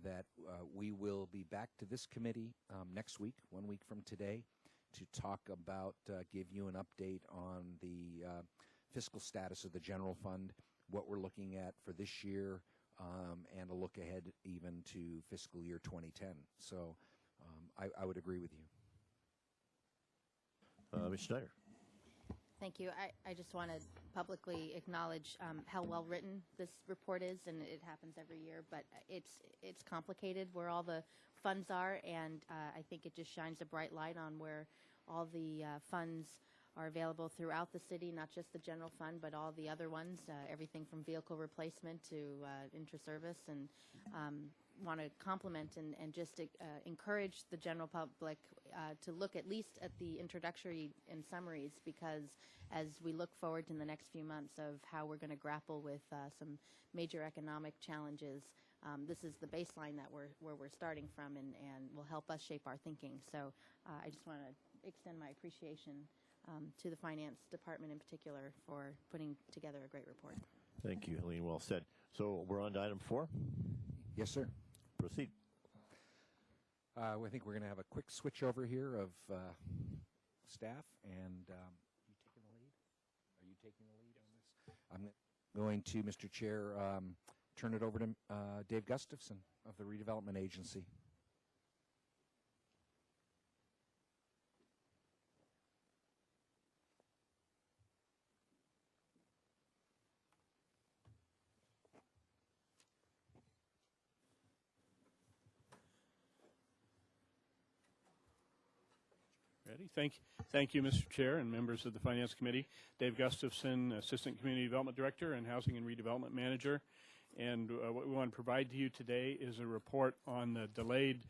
that we will be back to this committee next week, 1 week from today, to talk about, give you an update on the fiscal status of the general fund, what we're looking at for this year, and a look ahead even to fiscal year 2010. So I would agree with you. Ms. Schneider. Thank you. I just want to publicly acknowledge how well written this report is, and it happens every year, but it's complicated where all the funds are, and I think it just shines a bright light on where all the funds are available throughout the city, not just the general fund, but all the other ones, everything from vehicle replacement to inter-service, and want to compliment and just encourage the general public to look at least at the introductory and summaries, because as we look forward to the next few months of how we're going to grapple with some major economic challenges, this is the baseline that where we're starting from, and will help us shape our thinking. So I just want to extend my appreciation to the Finance Department in particular for putting together a great report. Thank you, Helene. Well said. So we're on to item 4. Yes, sir. Proceed. I think we're going to have a quick switch over here of staff, and you taking the lead? Are you taking the lead on this? I'm going to, Mr. Chair, turn it over to Dave Gustafson of the Redevelopment Agency. Ready? Thank you, Mr. Chair and members of the Finance Committee. Dave Gustafson, Assistant Community Development Director and Housing and Redevelopment Manager. And what we want to provide to you today is a report on the delayed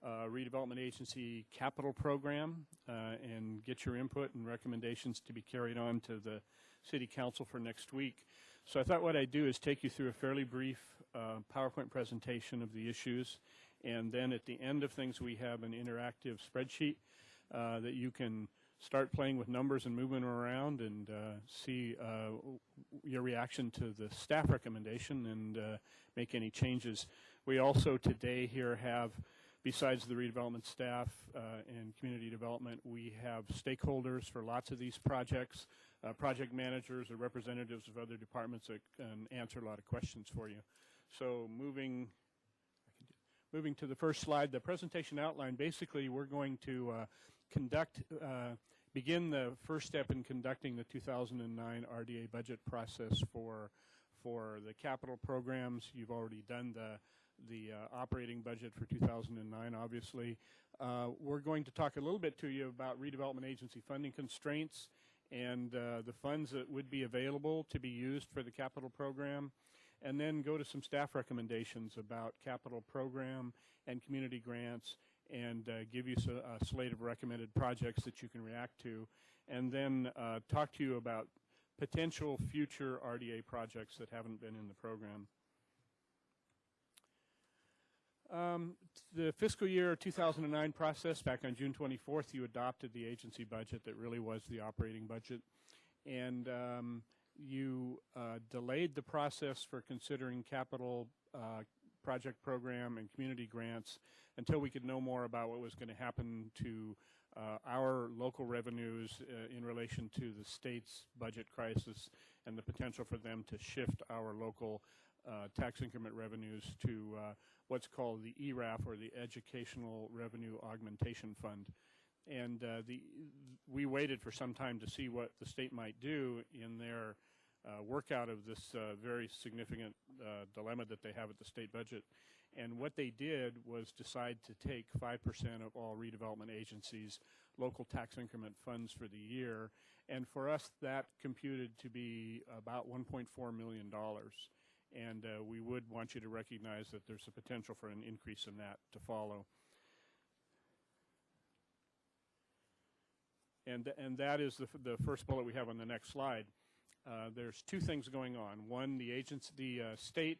Redevelopment Agency capital program, and get your input and recommendations to be carried on to the City Council for next week. So I thought what I'd do is take you through a fairly brief PowerPoint presentation of the issues, and then at the end of things we have an interactive spreadsheet that you can start playing with numbers and moving them around, and see your reaction to the staff recommendation and make any changes. We also today here have, besides the redevelopment staff and community development, we have stakeholders for lots of these projects, project managers or representatives of other departments that can answer a lot of questions for you. So moving to the first slide, the presentation outline, basically we're going to begin the first step in conducting the 2009 RDA budget process for the capital programs. You've already done the operating budget for 2009, obviously. We're going to talk a little bit to you about redevelopment agency funding constraints and the funds that would be available to be used for the capital program, and then go to some staff recommendations about capital program and community grants, and give you a slate of recommended projects that you can react to, and then talk to you about potential future RDA projects that haven't been in the program. The fiscal year 2009 process, back on June 24th, you adopted the agency budget that really was the operating budget. And you delayed the process for considering capital project program and community grants until we could know more about what was going to happen to our local revenues in relation to the state's budget crisis and the potential for them to shift our local tax increment revenues to what's called the ERAF, or the Educational Revenue Augmentation Fund. And we waited for some time to see what the state might do in their workout of this very significant dilemma that they have at the state budget. And what they did was decide to take 5% of all redevelopment agencies' local tax increment funds for the year. And for us, that computed to be about $1.4 million. And we would want you to recognize that there's a potential for an increase in that to follow. And that is the first bullet we have on the next slide. There's two things going on. One, the state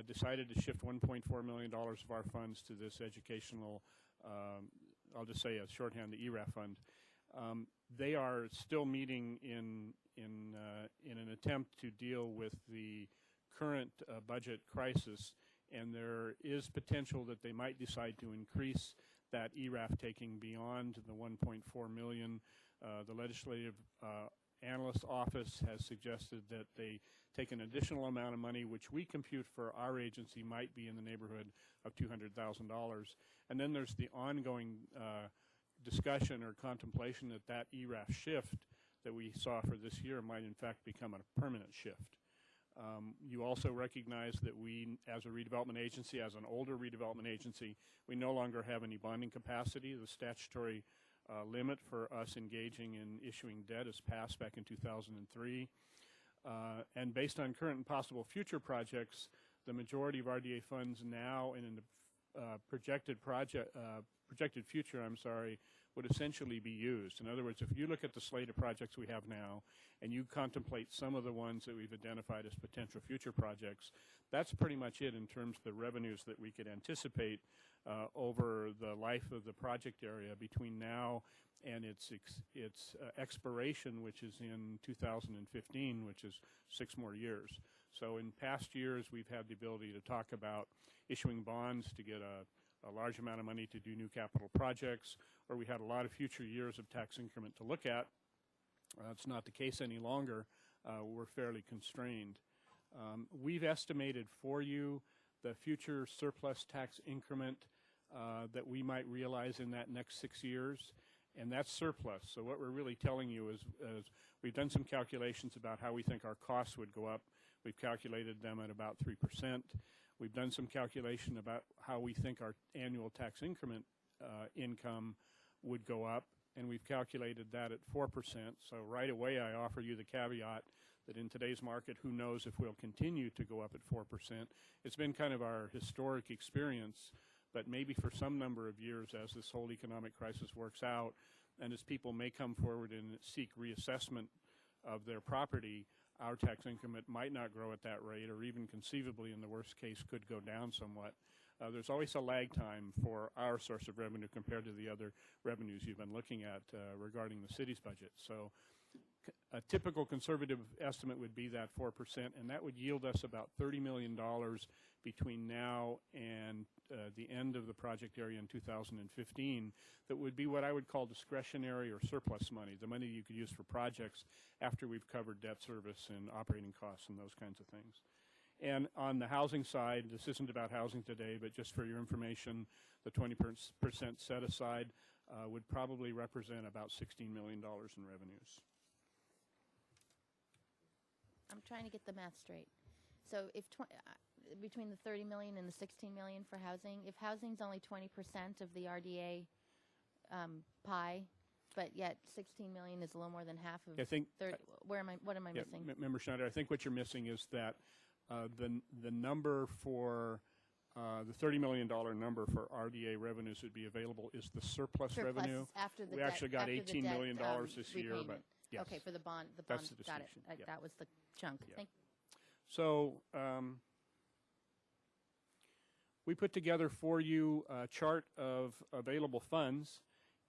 decided to shift $1.4 million of our funds to this educational, I'll just say a shorthand, the ERAF fund. They are still meeting in an attempt to deal with the current budget crisis, and there is potential that they might decide to increase that ERAF taking beyond the 1.4 million. The legislative analyst office has suggested that they take an additional amount of money, which we compute for our agency might be in the neighborhood of $200,000. And then there's the ongoing discussion or contemplation that that ERAF shift that we saw for this year might in fact become a permanent shift. You also recognize that we, as a redevelopment agency, as an older redevelopment agency, we no longer have any bonding capacity. The statutory limit for us engaging in issuing debt is passed back in 2003. And based on current and possible future projects, the majority of RDA funds now and in the projected future, would essentially be used. In other words, if you look at the slate of projects we have now and you contemplate some of the ones that we've identified as potential future projects, that's pretty much it in terms of the revenues that we could anticipate over the life of the project area between now and its expiration, which is in 2015, which is 6 more years. So in past years, we've had the ability to talk about issuing bonds to get a large amount of money to do new capital projects, or we had a lot of future years of tax increment to look at. It's not the case any longer. We're fairly constrained. We've estimated for you the future surplus tax increment that we might realize in that next 6 years, and that's surplus. So what we're really telling you is we've done some calculations about how we think our costs would go up. We've calculated them at about 3%. We've done some calculation about how we think our annual tax increment income would go up, and we've calculated that at 4%. So right away I offer you the caveat that in today's market, who knows if we'll continue to go up at 4%. It's been kind of our historic experience, but maybe for some number of years as this whole economic crisis works out and as people may come forward and seek reassessment of their property, our tax increment might not grow at that rate, or even conceivably in the worst case could go down somewhat. There's always a lag time for our source of revenue compared to the other revenues you've been looking at regarding the city's budget. So a typical conservative estimate would be that 4%, and that would yield us about $30 million between now and the end of the project area in 2015. That would be what I would call discretionary or surplus money, the money you could use for projects after we've covered debt service and operating costs and those kinds of things. And on the housing side, this isn't about housing today, but just for your information, the 20% set aside would probably represent about $16 million in revenues. I'm trying to get the math straight. So if between the 30 million and the 16 million for housing, if housing's only 20% of the RDA pie, but yet 16 million is a little more than half of 30, what am I missing? Member Schneider, I think what you're missing is that the number for the $30 million number for RDA revenues would be available is the surplus revenue. After the we actually got $18 million this year, but yes. Okay, for the bond, That's the got it. distinction. That was the chunk. Yeah. Thank you. So we put together for you a chart of available funds,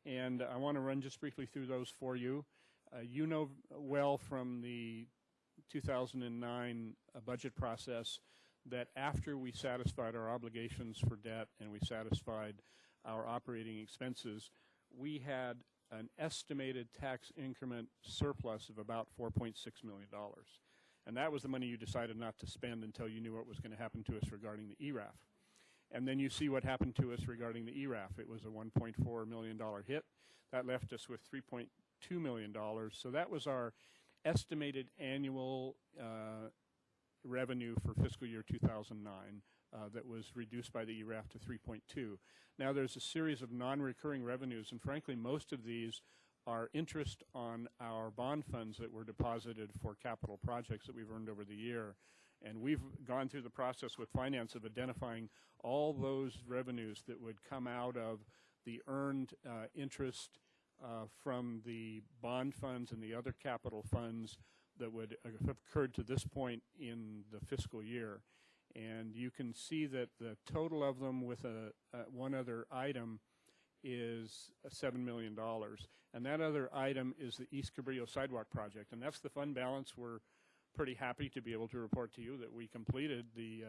and I want to run just briefly through those for you. You know well from the 2009 budget process that after we satisfied our obligations for debt and we satisfied our operating expenses, we had an estimated tax increment surplus of about $4.6 million. And that was the money you decided not to spend until you knew what was going to happen to us regarding the ERAF. And then you see what happened to us regarding the ERAF. It was a $1.4 million hit. That left us with $3.2 million. So that was our estimated annual revenue for fiscal year 2009 that was reduced by the ERAF to 3.2. Now there's a series of non-recurring revenues, and frankly most of these are interest on our bond funds that were deposited for capital projects that we've earned over the year. And we've gone through the process with finance of identifying all those revenues that would come out of the earned interest from the bond funds and the other capital funds that would have occurred to this point in the fiscal year. And you can see that the total of them with one other item is $7 million. And that other item is the East Cabrillo Sidewalk Project. And that's the fund balance. We're pretty happy to be able to report to you that we completed the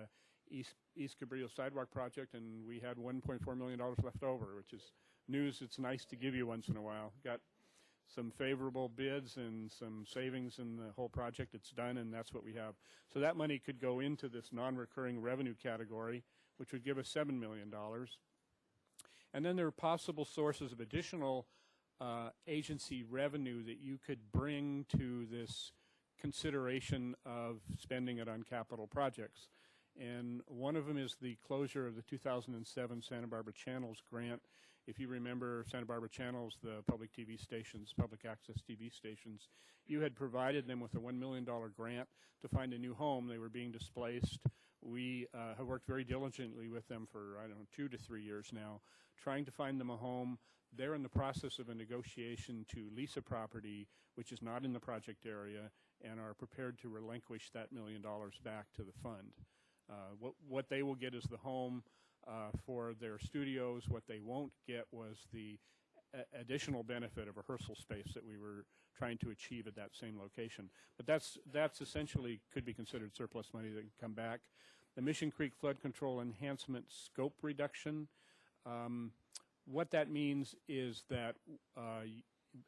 East Cabrillo Sidewalk Project, and we had $1.4 million left over, which is news it's nice to give you once in a while. Got some favorable bids and some savings in the whole project. It's done, and that's what we have. So that money could go into this non-recurring revenue category, which would give us $7 million. And then there are possible sources of additional agency revenue that you could bring to this consideration of spending it on capital projects. And one of them is the closure of the 2007 Santa Barbara Channels grant. If you remember Santa Barbara Channels, the public TV stations, public access TV stations, you had provided them with a $1 million grant to find a new home. They were being displaced. We have worked very diligently with them for, 2 to 3 years now, trying to find them a home. They're in the process of a negotiation to lease a property which is not in the project area and are prepared to relinquish that $1 million back to the fund. What they will get is the home for their studios. What they won't get was the additional benefit of rehearsal space that we were trying to achieve at that same location. But that's essentially could be considered surplus money that can come back. The Mission Creek Flood Control Enhancement Scope Reduction, what that means is that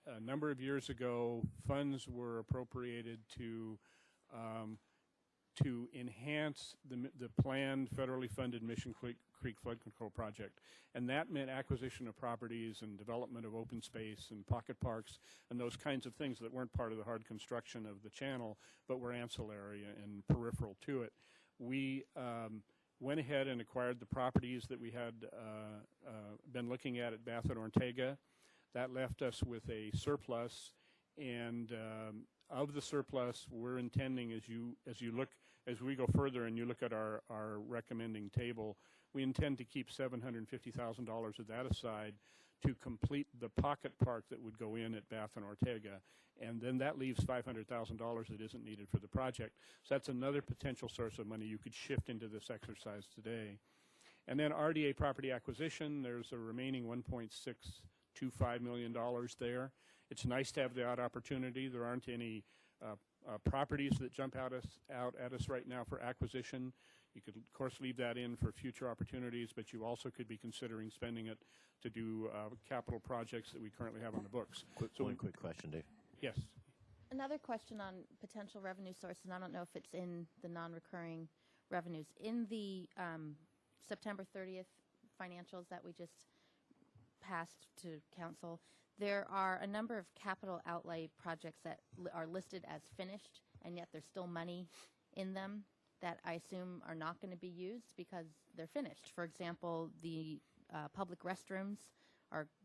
a number of years ago, funds were appropriated to enhance the planned federally funded Mission Creek Flood Control Project. And that meant acquisition of properties and development of open space and pocket parks and those kinds of things that weren't part of the hard construction of the channel, but were ancillary and peripheral to it. We went ahead and acquired the properties that we had been looking at Bath and Ortega. That left us with a surplus, and of the surplus, we're intending, as we go further and you look at our recommending table, we intend to keep $750,000 of that aside to complete the pocket park that would go in at Bath and Ortega, and then that leaves $500,000 that isn't needed for the project. So that's another potential source of money you could shift into this exercise today. And then RDA property acquisition, there's a remaining $1.625 million there. It's nice to have the odd opportunity. There aren't any properties that jump out at us right now for acquisition. You could, of course, leave that in for future opportunities, but you also could be considering spending it to do capital projects that we currently have on the books. One quick question, Dave. Yes. Another question on potential revenue sources, and I don't know if it's in the non-recurring revenues. In the September 30th financials that we just passed to council, there are a number of capital outlay projects that are listed as finished, and yet there's still money in them that I assume are not going to be used because they're finished. For example, the public restrooms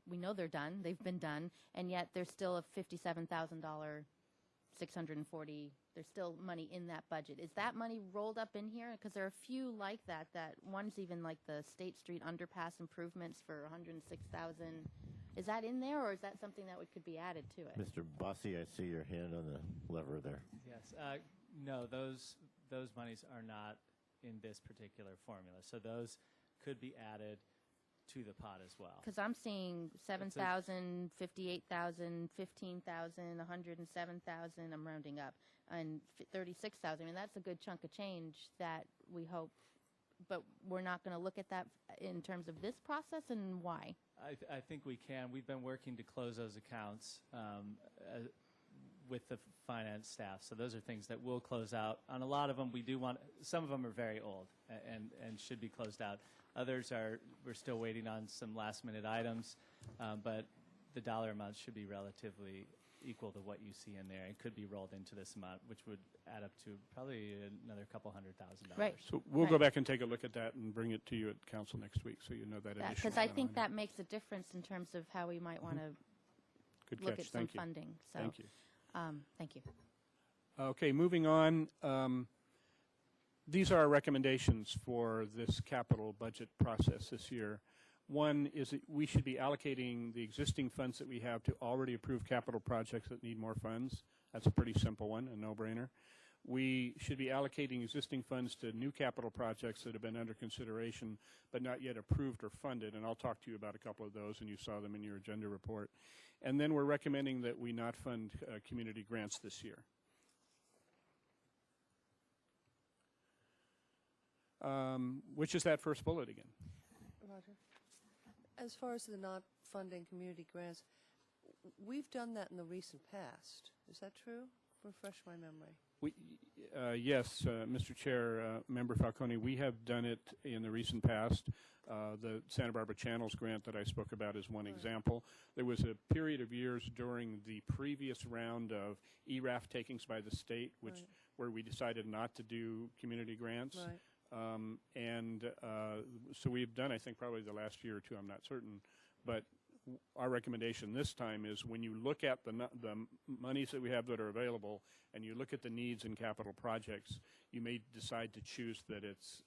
we know they're done, they've been done, and yet there's still a $57,000, $640, there's still money in that budget. Is that money rolled up in here? Because there are a few like that one's even like the State Street underpass improvements for $106,000. Is that in there, or is that something that could be added to it? Mr. Bossy, I see your hand on the lever there. Yes. No, those monies are not in this particular formula. So those could be added to the pot as well. Because I'm seeing 7,000, 58,000, 15,000, 107,000, I'm rounding up, and 36,000. I mean, that's a good chunk of change that we hope, but we're not going to look at that in terms of this process, and why? I think we can. We've been working to close those accounts with the finance staff. So those are things that we'll close out. On a lot of them, we do want, some of them are very old and should be closed out. Others we're still waiting on some last minute items, but the dollar amounts should be relatively equal to what you see in there and could be rolled into this amount, which would add up to probably another couple $100,000. Right. So we'll go Right. back and take a look at that and bring it to you at council next week, so you know that additional. Because I amount think on that makes a difference in terms of how we might want to Good look catch. at some Thank you. funding. So, Thank you. thank you. Okay, moving on. These are our recommendations for this capital budget process this year. One is that we should be allocating the existing funds that we have to already approved capital projects that need more funds. That's a pretty simple one, a no-brainer. We should be allocating existing funds to new capital projects that have been under consideration but not yet approved or funded, and I'll talk to you about a couple of those, and you saw them in your agenda report. And then we're recommending that we not fund community grants this year. Which is that first bullet again? Roger. As far as the not funding community grants, we've done that in the recent past. Is that true? Refresh my memory. Yes, Mr. Chair, Member Falcone, we have done it in the recent past. The Santa Barbara Channels grant that I spoke about is one example. There was a period of years during the previous round of ERAF takings by the state, where we decided not to do community grants. Right. So we've done, I think, probably the last year or two, I'm not certain, but our recommendation this time is when you look at the monies that we have that are available and you look at the needs in capital projects, you may decide to choose that it's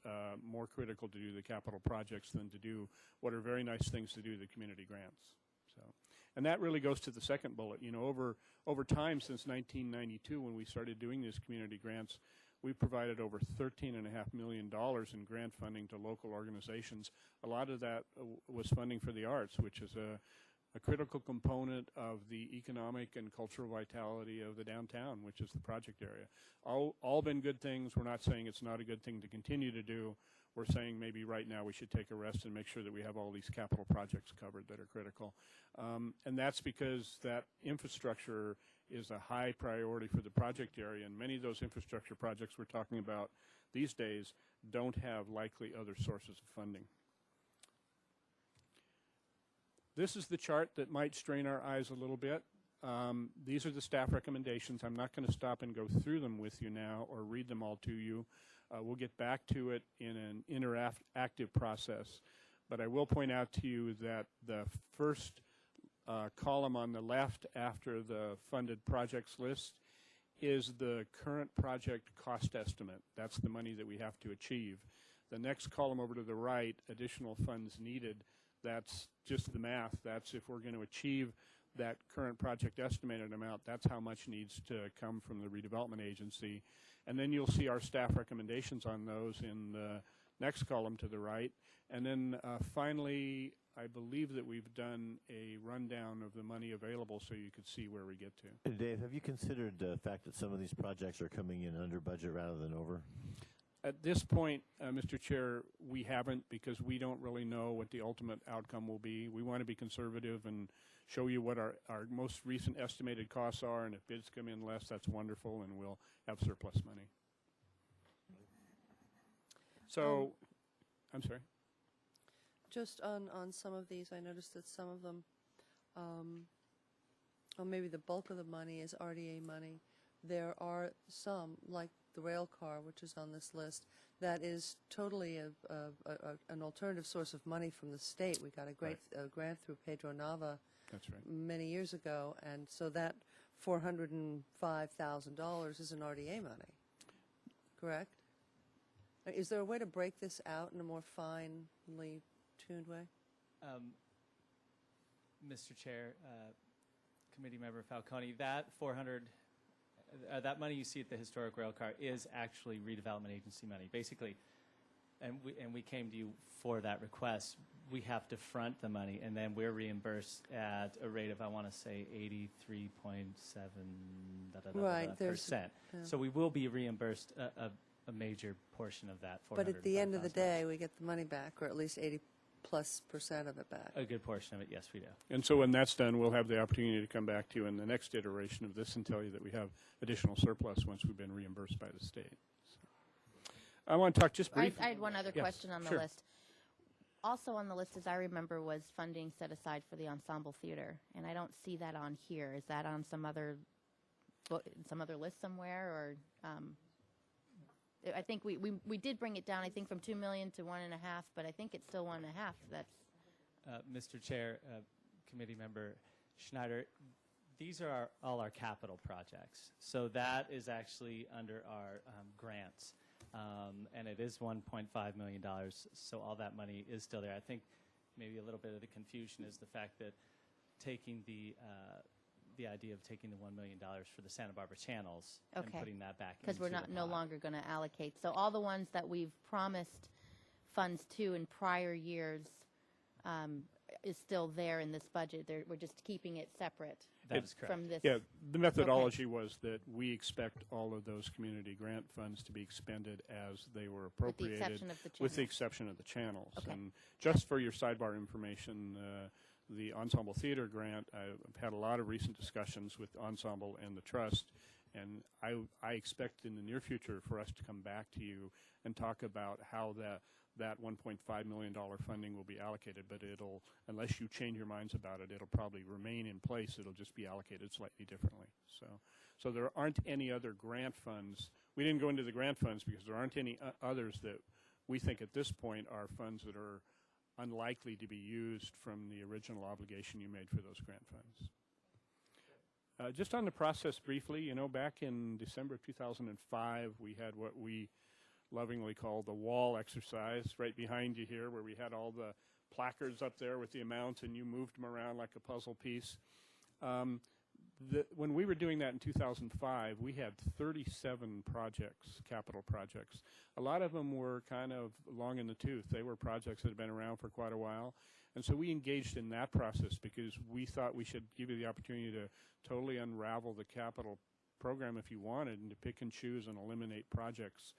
more critical to do the capital projects than to do what are very nice things to do, the community grants. So, and that really goes to the second bullet. You know, over time since 1992 when we started doing these community grants, we provided over $13.5 million in grant funding to local organizations. A lot of that was funding for the arts, which is a critical component of the economic and cultural vitality of the downtown, which is the project area. All been good things. We're not saying it's not a good thing to continue to do. We're saying maybe right now we should take a rest and make sure that we have all these capital projects covered that are critical. And that's because that infrastructure is a high priority for the project area, and many of those infrastructure projects we're talking about these days don't have likely other sources of funding. This is the chart that might strain our eyes a little bit. These are the staff recommendations. I'm not going to stop and go through them with you now or read them all to you. We'll get back to it in an interactive process. But I will point out to you that the first column on the left after the funded projects list is the current project cost estimate. That's the money that we have to achieve. The next column over to the right, additional funds needed, that's just the math. That's if we're going to achieve that current project estimated amount, that's how much needs to come from the redevelopment agency. And then you'll see our staff recommendations on those in the next column to the right. And then finally, I believe that we've done a rundown of the money available so you could see where we get to. Dave, have you considered the fact that some of these projects are coming in under budget rather than over? At this point, Mr. Chair, we haven't, because we don't really know what the ultimate outcome will be. We want to be conservative and show you what our most recent estimated costs are, and if bids come in less, that's wonderful, and we'll have surplus money. So, I'm sorry. Just on some of these, I noticed that some of them, or maybe the bulk of the money is RDA money. There are some, like the rail car, which is on this list, that is totally an alternative source of money from the state. We got a great grant through Pedro Nava. That's right. Many years ago, and so that $405,000 is an RDA money, correct? Is there a way to break this out in a more finely tuned way? Mr. Chair, Committee Member Falcone, that that money you see at the historic rail car is actually redevelopment agency money, basically. And we came to you for that request. we have to front the money, and then we're reimbursed at a rate of, I want to say, 83.7 Right, there's- percent. yeah. So we will be reimbursed a major portion of that. But at the end of the $405,000. day, we get the money back, or at least 80+% of it back. A good portion of it, yes, we do. And so when that's done, we'll have the opportunity to come back to you in the next iteration of this and tell you that we have additional surplus once we've been reimbursed by the state. So, I want to talk just briefly. I had one other Yes, question on the sure. list. Also on the list, as I remember, was funding set aside for the ensemble theater, and I don't see that on here. Is that on some other list somewhere, or? I think we did bring it down. I think from 2 million to 1.5, but I think it's still 1.5. That's Mr. Chair, committee member Schneider, these are all our capital projects. So that is actually under our grants. And it is $1.5 million, so all that money is still there. I think maybe a little bit of the confusion is the fact that taking the idea of taking the $1 million for the Santa Barbara channels and Okay. putting that back because we're into no the pot. longer going to allocate. So all the ones that we've promised funds to in prior years is still there in this budget. We're just keeping it separate That is correct. from this. Yeah, the methodology was that we expect all of those community grant funds to be expended as they were With the appropriated. exception of the With the channels. exception of the channels. Okay. And just for your sidebar information, the Ensemble Theater grant, I've had a lot of recent discussions with Ensemble and the Trust, and I expect in the near future for us to come back to you and talk about how that $1.5 million funding will be allocated, but it'll, unless you change your minds about it, it'll probably remain in place. It'll just be allocated slightly differently. So there aren't any other grant funds. We didn't go into the grant funds because there aren't any others that we think at this point are funds that are unlikely to be used from the original obligation you made for those grant funds. Just on the process briefly, back in December of 2005, we had what we lovingly called the wall exercise right behind you here, where we had all the placards up there with the amounts, and you moved them around like a puzzle piece. When we were doing that in 2005, we had 37 projects, capital projects. A lot of them were kind of long in the tooth. They were projects that had been around for quite a while. And so we engaged in that process because we thought we should give you the opportunity to totally unravel the capital program if you wanted, and to pick and choose and eliminate projects.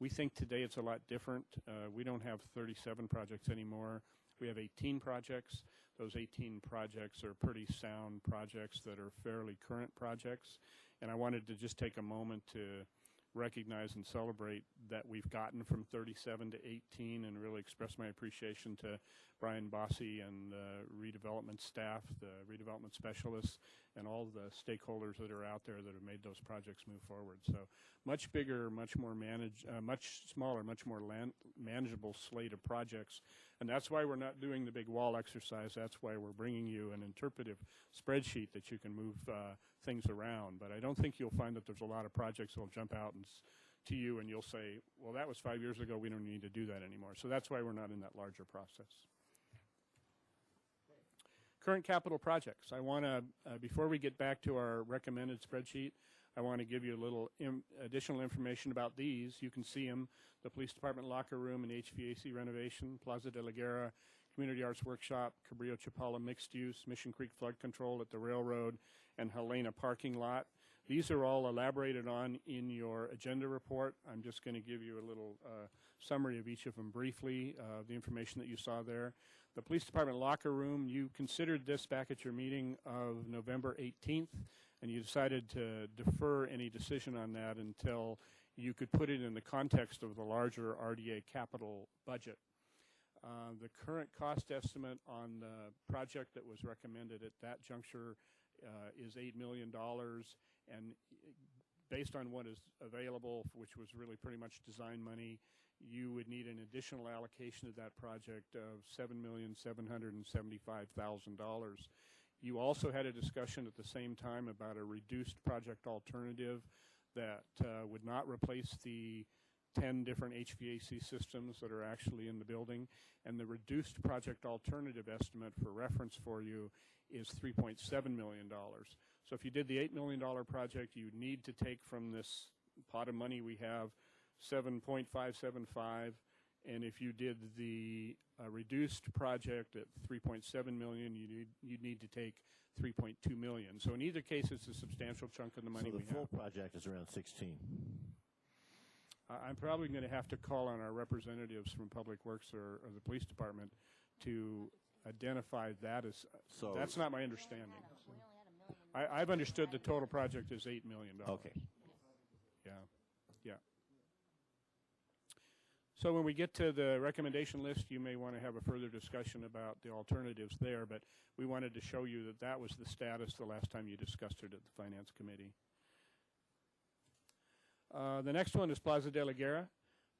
We think today it's a lot different. We don't have 37 projects anymore. We have 18 projects. Those 18 projects are pretty sound projects that are fairly current projects. And I wanted to just take a moment to recognize and celebrate that we've gotten from 37 to 18 and really express my appreciation to Brian Bossy and the redevelopment staff, the redevelopment specialists, and all the stakeholders that are out there that have made those projects move forward. So much bigger, much more much smaller, much more manageable slate of projects. And that's why we're not doing the big wall exercise. That's why we're bringing you an interpretive spreadsheet that you can move things around. But I don't think you'll find that there's a lot of projects that will jump out and to you and you'll say, well, that was 5 years ago. We don't need to do that anymore. So that's why we're not in that larger process. Current capital projects. I want to, before we get back to our recommended spreadsheet, I want to give you a little additional information about these. You can see them: the police department locker room and HVAC renovation, Plaza de la Guerra, Community Arts Workshop, Cabrillo Chapala mixed use, Mission Creek flood control at the railroad, and Helena parking lot. These are all elaborated on in your agenda report. I'm just going to give you a little summary of each of them briefly, the information that you saw there. The police department locker room, you considered this back at your meeting of November 18th, and you decided to defer any decision on that until you could put it in the context of the larger RDA capital budget. The current cost estimate on the project that was recommended at that juncture is $8 million, and based on what is available, which was really pretty much design money, you would need an additional allocation of that project of $7,775,000. You also had a discussion at the same time about a reduced project alternative that would not replace the 10 different HVAC systems that are actually in the building, and the reduced project alternative estimate for reference for you is $3.7 million. So if you did the $8 million project, you need to take from this pot of money we have 7.575 And if you did the reduced project at 3.7 million, you'd need to take 3.2 million. So in either case, it's a substantial chunk of the money So we the full have. project is around 16. I'm probably going to have to call on our representatives from Public Works or the police department to identify that as. So That's not my understanding. I've understood the total project is $8 million. Okay. Yeah, yeah. So when we get to the recommendation list, you may want to have a further discussion about the alternatives there, but we wanted to show you that that was the status the last time you discussed it at the Finance Committee. The next one is Plaza de la Guerra.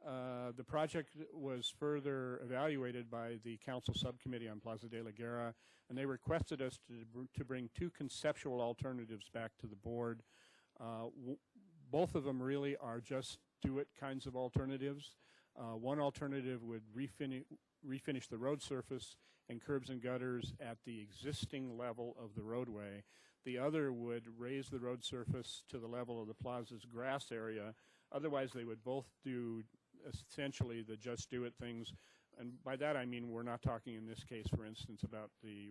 The project was further evaluated by the Council Subcommittee on Plaza de la Guerra, and they requested us to bring two conceptual alternatives back to the board. Both of them really are just do-it kinds of alternatives. One alternative would refinish the road surface and curbs and gutters at the existing level of the roadway. The other would raise the road surface to the level of the plaza's grass area. Otherwise, they would both do essentially the just do it things. And by that I mean we're not talking in this case, for instance, about the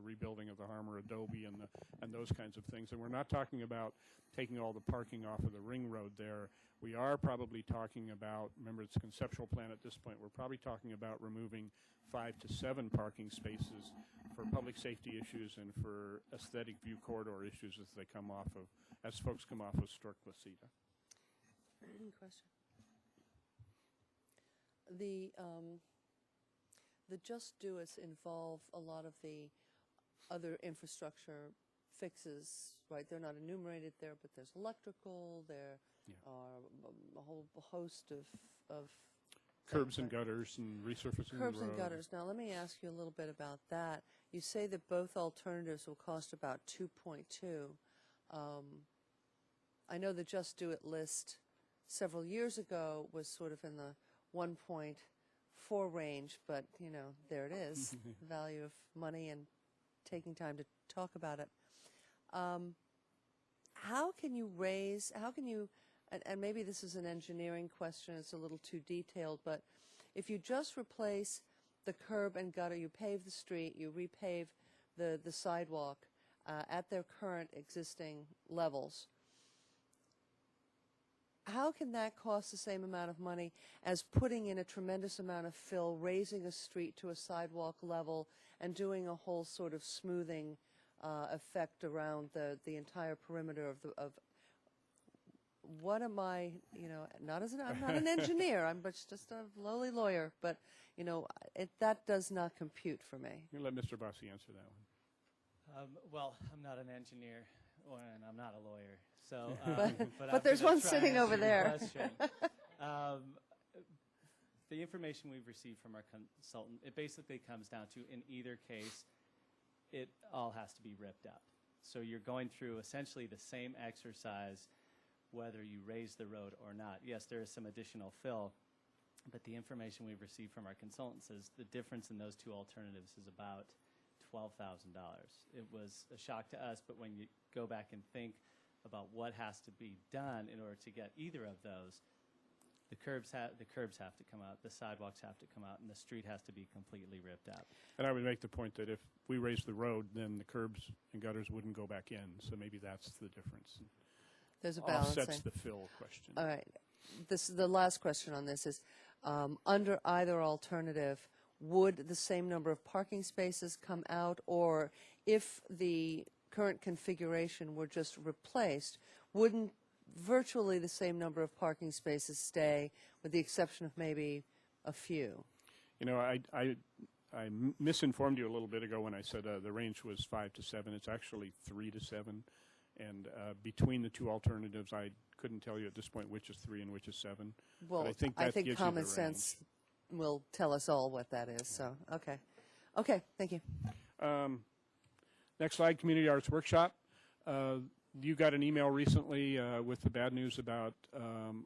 rebuilding of the Harmer Adobe and those kinds of things. And we're not talking about taking all the parking off of the ring road there. We are probably talking about, remember it's a conceptual plan at this point, we're probably talking about removing 5 to 7 parking spaces for public safety issues and for aesthetic view corridor issues as folks come off of Stork Placida. Question. The Just Do It's involve a lot of the other infrastructure fixes, right? They're not enumerated there, but there's electrical, there are a whole host of Curbs and gutters and resurfacing the road. Curbs and gutters. Now, let me ask you a little bit about that. You say that both alternatives will cost about 2.2. I know the Just Do It list several years ago was sort of in the 1.4 range, but, you know, there it is, the value of money and taking time to talk about it. How can you, and maybe this is an engineering question, it's a little too detailed, but if you just replace the curb and gutter, you pave the street, you repave the sidewalk at their current existing levels, how can that cost the same amount of money as putting in a tremendous amount of fill, raising a street to a sidewalk level, and doing a whole sort of smoothing effect around the entire perimeter of what am I, you know, I'm not an engineer, I'm just a lowly lawyer, but, you know, that does not compute for me. You let Mr. Bossi answer that one. Well, I'm not an engineer, and I'm not a lawyer. So, but there's one sitting over there. The information we've received from our consultant, it basically comes down to, in either case, it all has to be ripped up. So you're going through essentially the same exercise whether you raise the road or not. Yes, there is some additional fill, but the information we've received from our consultant says the difference in those two alternatives is about $12,000. It was a shock to us, but when you go back and think about what has to be done in order to get either of those, the curbs have to come out, the sidewalks have to come out, and the street has to be completely ripped up. And I would make the point that if we raise the road, then the curbs and gutters wouldn't go back in. So maybe that's the difference. There's a balancing. Offsets the fill question. All right. The last question on this is, under either alternative, would the same number of parking spaces come out, or if the current configuration were just replaced, wouldn't virtually the same number of parking spaces stay, with the exception of maybe a few? You know, I misinformed you a little bit ago when I said the range was 5 to 7. It's actually 3 to 7. And between the two alternatives, I couldn't tell you at this point which is 3 and which is 7. Well, but I think that gives common you the sense will tell us all what that is. So, okay. Okay, thank you. Next slide, Community Arts Workshop. You got an email recently with the bad news about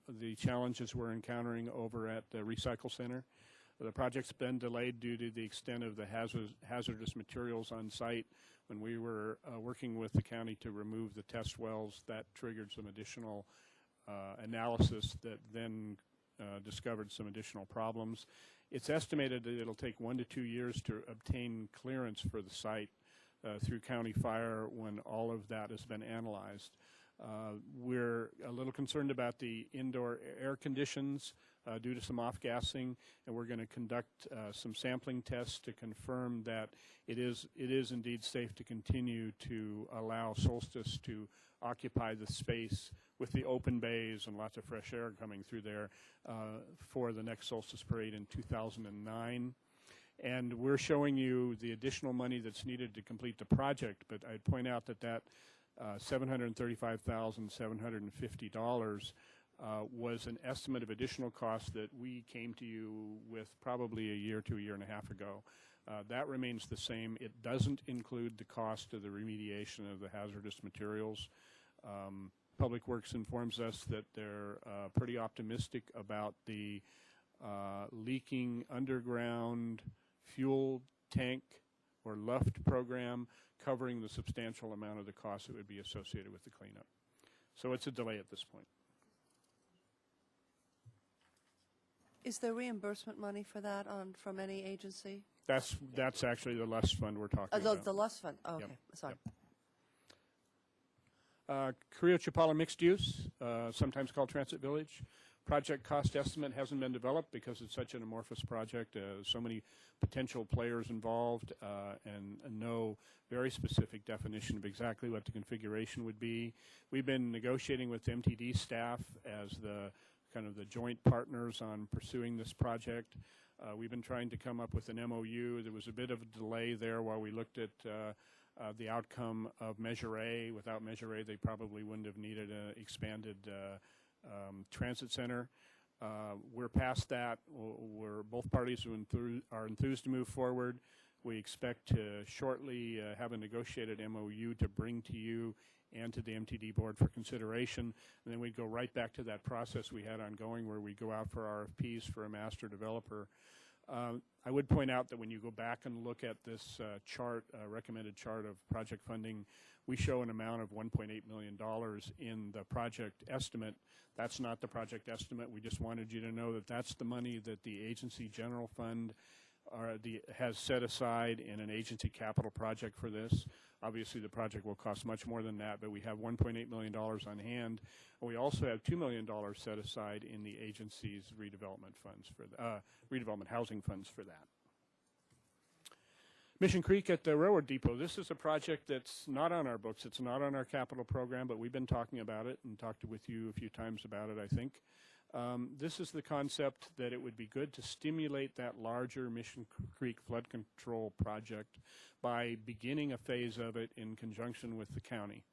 the challenges we're encountering over at the Recycle Center. The project's been delayed due to the extent of the hazardous materials on site. When we were working with the county to remove the test wells, that triggered some additional analysis that then discovered some additional problems. It's estimated that it'll take 1 to 2 years to obtain clearance for the site through County Fire when all of that has been analyzed. We're a little concerned about the indoor air conditions due to some off-gassing, and we're going to conduct some sampling tests to confirm that it is indeed safe to continue to allow Solstice to occupy the space with the open bays and lots of fresh air coming through there for the next Solstice Parade in 2009. And we're showing you the additional money that's needed to complete the project, but I'd point out that $735,750 was an estimate of additional costs that we came to you with probably a year to a year and a half ago. That remains the same. It doesn't include the cost of the remediation of the hazardous materials. Public Works informs us that they're pretty optimistic about the leaking underground fuel tank or luft program covering the substantial amount of the cost that would be associated with the cleanup. So it's a delay at this point. Is there reimbursement money for that from any agency? That's actually the LUST fund we're talking about. The LUST fund. Oh, okay. Yep. Sorry. Yep. Carrillo Chapala mixed use, sometimes called Transit Village. Project cost estimate hasn't been developed because it's such an amorphous project, so many potential players involved, and no very specific definition of exactly what the configuration would be. We've been negotiating with MTD staff as the kind of the joint partners on pursuing this project. We've been trying to come up with an MOU. There was a bit of a delay there while we looked at the outcome of Measure A. Without Measure A, they probably wouldn't have needed an expanded transit center. We're past that. Both parties are enthused to move forward. We expect to shortly have a negotiated MOU to bring to you and to the MTD board for consideration. And then we'd go right back to that process we had ongoing where we go out for RFPs for a master developer. I would point out that when you go back and look at this chart, recommended chart of project funding, we show an amount of $1.8 million in the project estimate. That's not the project estimate. We just wanted you to know that that's the money that the agency general fund has set aside in an agency capital project for this. Obviously, the project will cost much more than that, but we have $1.8 million on hand. And we also have $2 million set aside in the agency's redevelopment funds for redevelopment housing funds for that. Mission Creek at the Railroad Depot. This is a project that's not on our books. It's not on our capital program, but we've been talking about it and talked with you a few times about it, I think. This is the concept that it would be good to stimulate that larger Mission Creek flood control project by beginning a phase of it in conjunction with the county.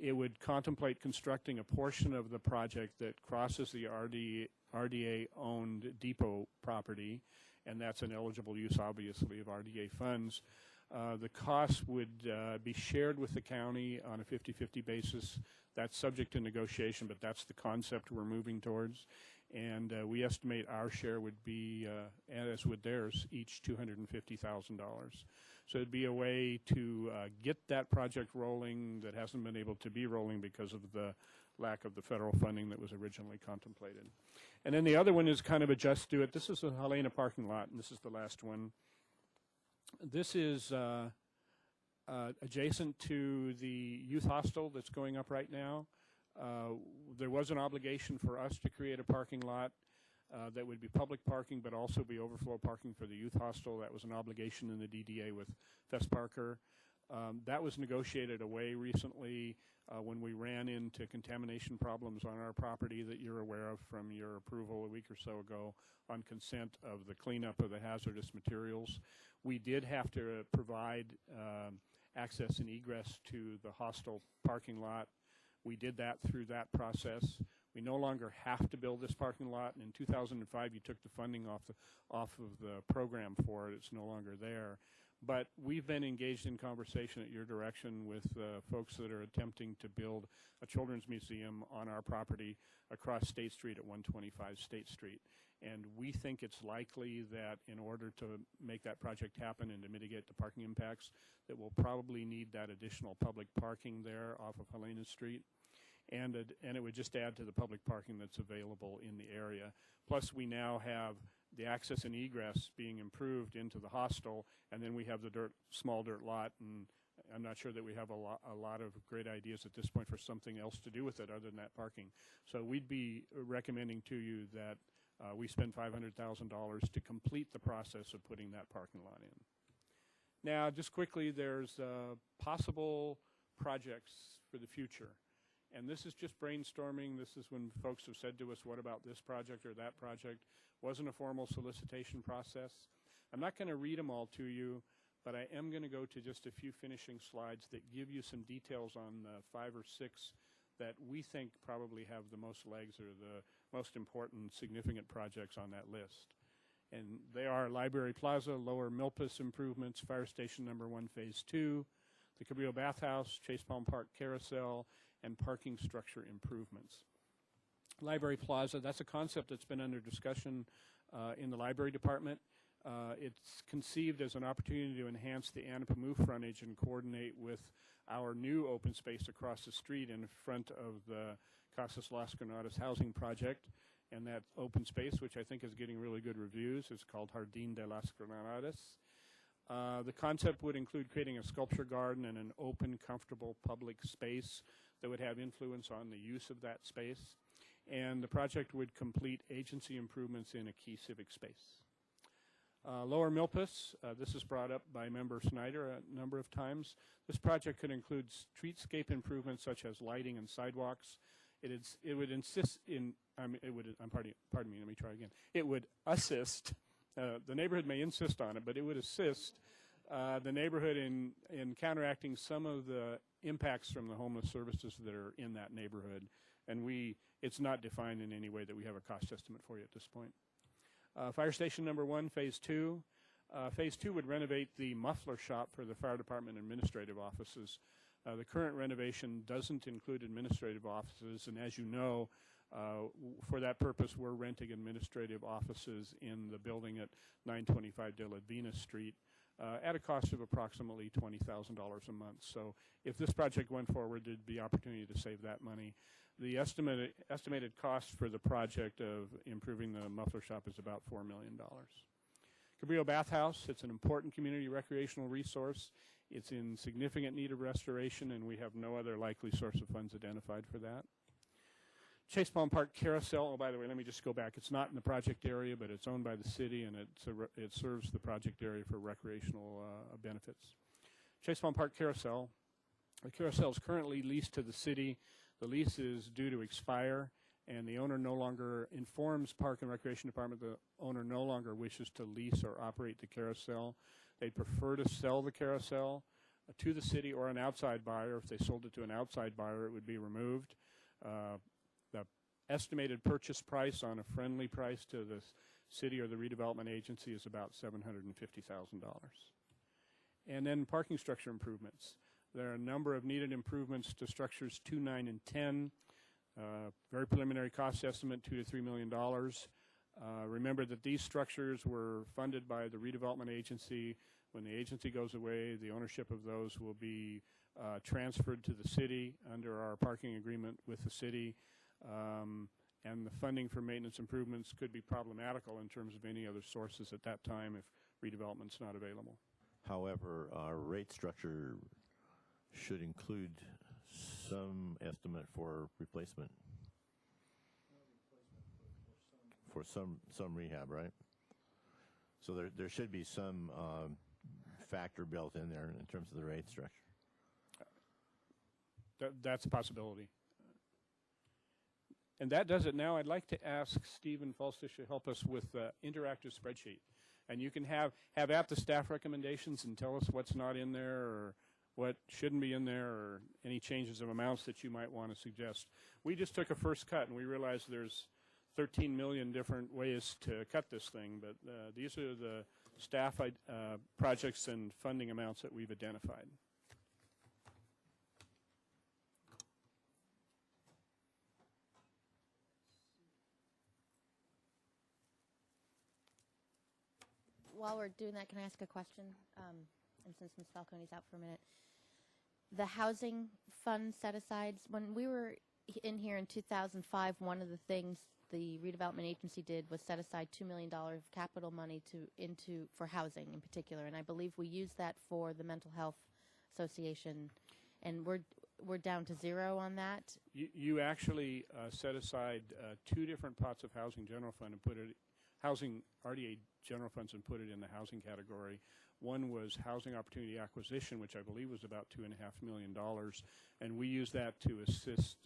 It would contemplate constructing a portion of the project that crosses the RDA-owned depot property, and that's an eligible use, obviously, of RDA funds. The costs would be shared with the county on a 50-50 basis. That's subject to negotiation, but that's the concept we're moving towards. And we estimate our share would be, as would theirs, each $250,000. So it'd be a way to get that project rolling that hasn't been able to be rolling because of the lack of the federal funding that was originally contemplated. And then the other one is kind of a just do it. This is a Helena parking lot, and this is the last one. This is adjacent to the youth hostel that's going up right now. There was an obligation for us to create a parking lot that would be public parking but also be overflow parking for the youth hostel. That was an obligation in the DDA with Fess Parker. That was negotiated away recently when we ran into contamination problems on our property that you're aware of from your approval a week or so ago on consent of the cleanup of the hazardous materials. We did have to provide access and egress to the hostel parking lot. We did that through that process. We no longer have to build this parking lot, and in 2005 you took the funding off of the program for it. It's no longer there. But we've been engaged in conversation at your direction with folks that are attempting to build a children's museum on our property across State Street at 125 State Street. And we think it's likely that in order to make that project happen and to mitigate the parking impacts, that we'll probably need that additional public parking there off of Helena Street. and it would just add to the public parking that's available in the area. Plus, we now have the access and egress being improved into the hostel, and then we have the small dirt lot, and I'm not sure that we have a lot of great ideas at this point for something else to do with it other than that parking. So we'd be recommending to you that we spend $500,000 to complete the process of putting that parking lot in. Now, just quickly, there's possible projects for the future. And this is just brainstorming. This is when folks have said to us, what about this project or that project? Wasn't a formal solicitation process. I'm not going to read them all to you, but I am going to go to just a few finishing slides that give you some details on the 5 or 6 that we think probably have the most legs or the most important significant projects on that list. And they are Library Plaza, Lower Milpas improvements, Fire Station number 1, Phase 2, the Cabrillo Bathhouse, Chase Palm Park Carousel, and parking structure improvements. Library Plaza, that's a concept that's been under discussion in the library department. It's conceived as an opportunity to enhance the Anapamu frontage and coordinate with our new open space across the street in front of the Casas Las Granadas housing project. And that open space, which I think is getting really good reviews, is called Jardín de las Granadas. The concept would include creating a sculpture garden and an open, comfortable public space that would have influence on the use of that space. And the project would complete agency improvements in a key civic space. Lower Milpas, this is brought up by Member Snyder a number of times. This project could include streetscape improvements such as lighting and sidewalks. It would insist in, pardon me, let me try again. It would assist, the neighborhood may insist on it, but it would assist the neighborhood in counteracting some of the impacts from the homeless services that are in that neighborhood. And it's not defined in any way that we have a cost estimate for you at this point. Fire Station number 1, Phase 2. Phase 2 would renovate the muffler shop for the fire department administrative offices. The current renovation doesn't include administrative offices, and as you know, for that purpose, we're renting administrative offices in the building at 925 de la Vina Street at a cost of approximately $20,000 a month. So if this project went forward, there'd be opportunity to save that money. The estimated cost for the project of improving the muffler shop is about $4 million. Cabrillo Bathhouse, it's an important community recreational resource. It's in significant need of restoration, and we have no other likely source of funds identified for that. Chase Palm Park Carousel, oh, by the way, let me just go back. It's not in the project area, but it's owned by the city, and it serves the project area for recreational benefits. Chase Palm Park Carousel. The carousel is currently leased to the city. The lease is due to expire, and the owner no longer informs Park and Recreation Department the owner no longer wishes to lease or operate the carousel. They'd prefer to sell the carousel to the city or an outside buyer. If they sold it to an outside buyer, it would be removed. The estimated purchase price on a friendly price to the city or the redevelopment agency is about $750,000. And then parking structure improvements. There are a number of needed improvements to structures 2, 9, and 10. Very preliminary cost estimate, $2 to $3 million. Remember that these structures were funded by the redevelopment agency. When the agency goes away, the ownership of those will be transferred to the city under our parking agreement with the city. And the funding for maintenance improvements could be problematical in terms of any other sources at that time if redevelopment's not available. However, our rate structure should include some estimate for replacement. For some rehab, right? So there should be some factor built in there in terms of the rate structure. That's a possibility. And that does it now. I'd like to ask Stephen Falstich to help us with the interactive spreadsheet. And you can have at the staff recommendations and tell us what's not in there or what shouldn't be in there or any changes of amounts that you might want to suggest. We just took a first cut and we realized there's 13 million different ways to cut this thing, but these are the staff projects and funding amounts that we've identified. While we're doing that, can I ask a question? And since Ms. Falcone's out for a minute, the housing fund set-asides, when we were in here in 2005, one of the things the redevelopment agency did was set aside $2 million of capital money for housing in particular, and I believe we used that for the Mental Health Association, and we're down to zero on that. You actually set aside two different pots of housing general fund and put it housing RDA general funds and put it in the housing category. One was housing opportunity acquisition, which I believe was about $2.5 million, and we used that to assist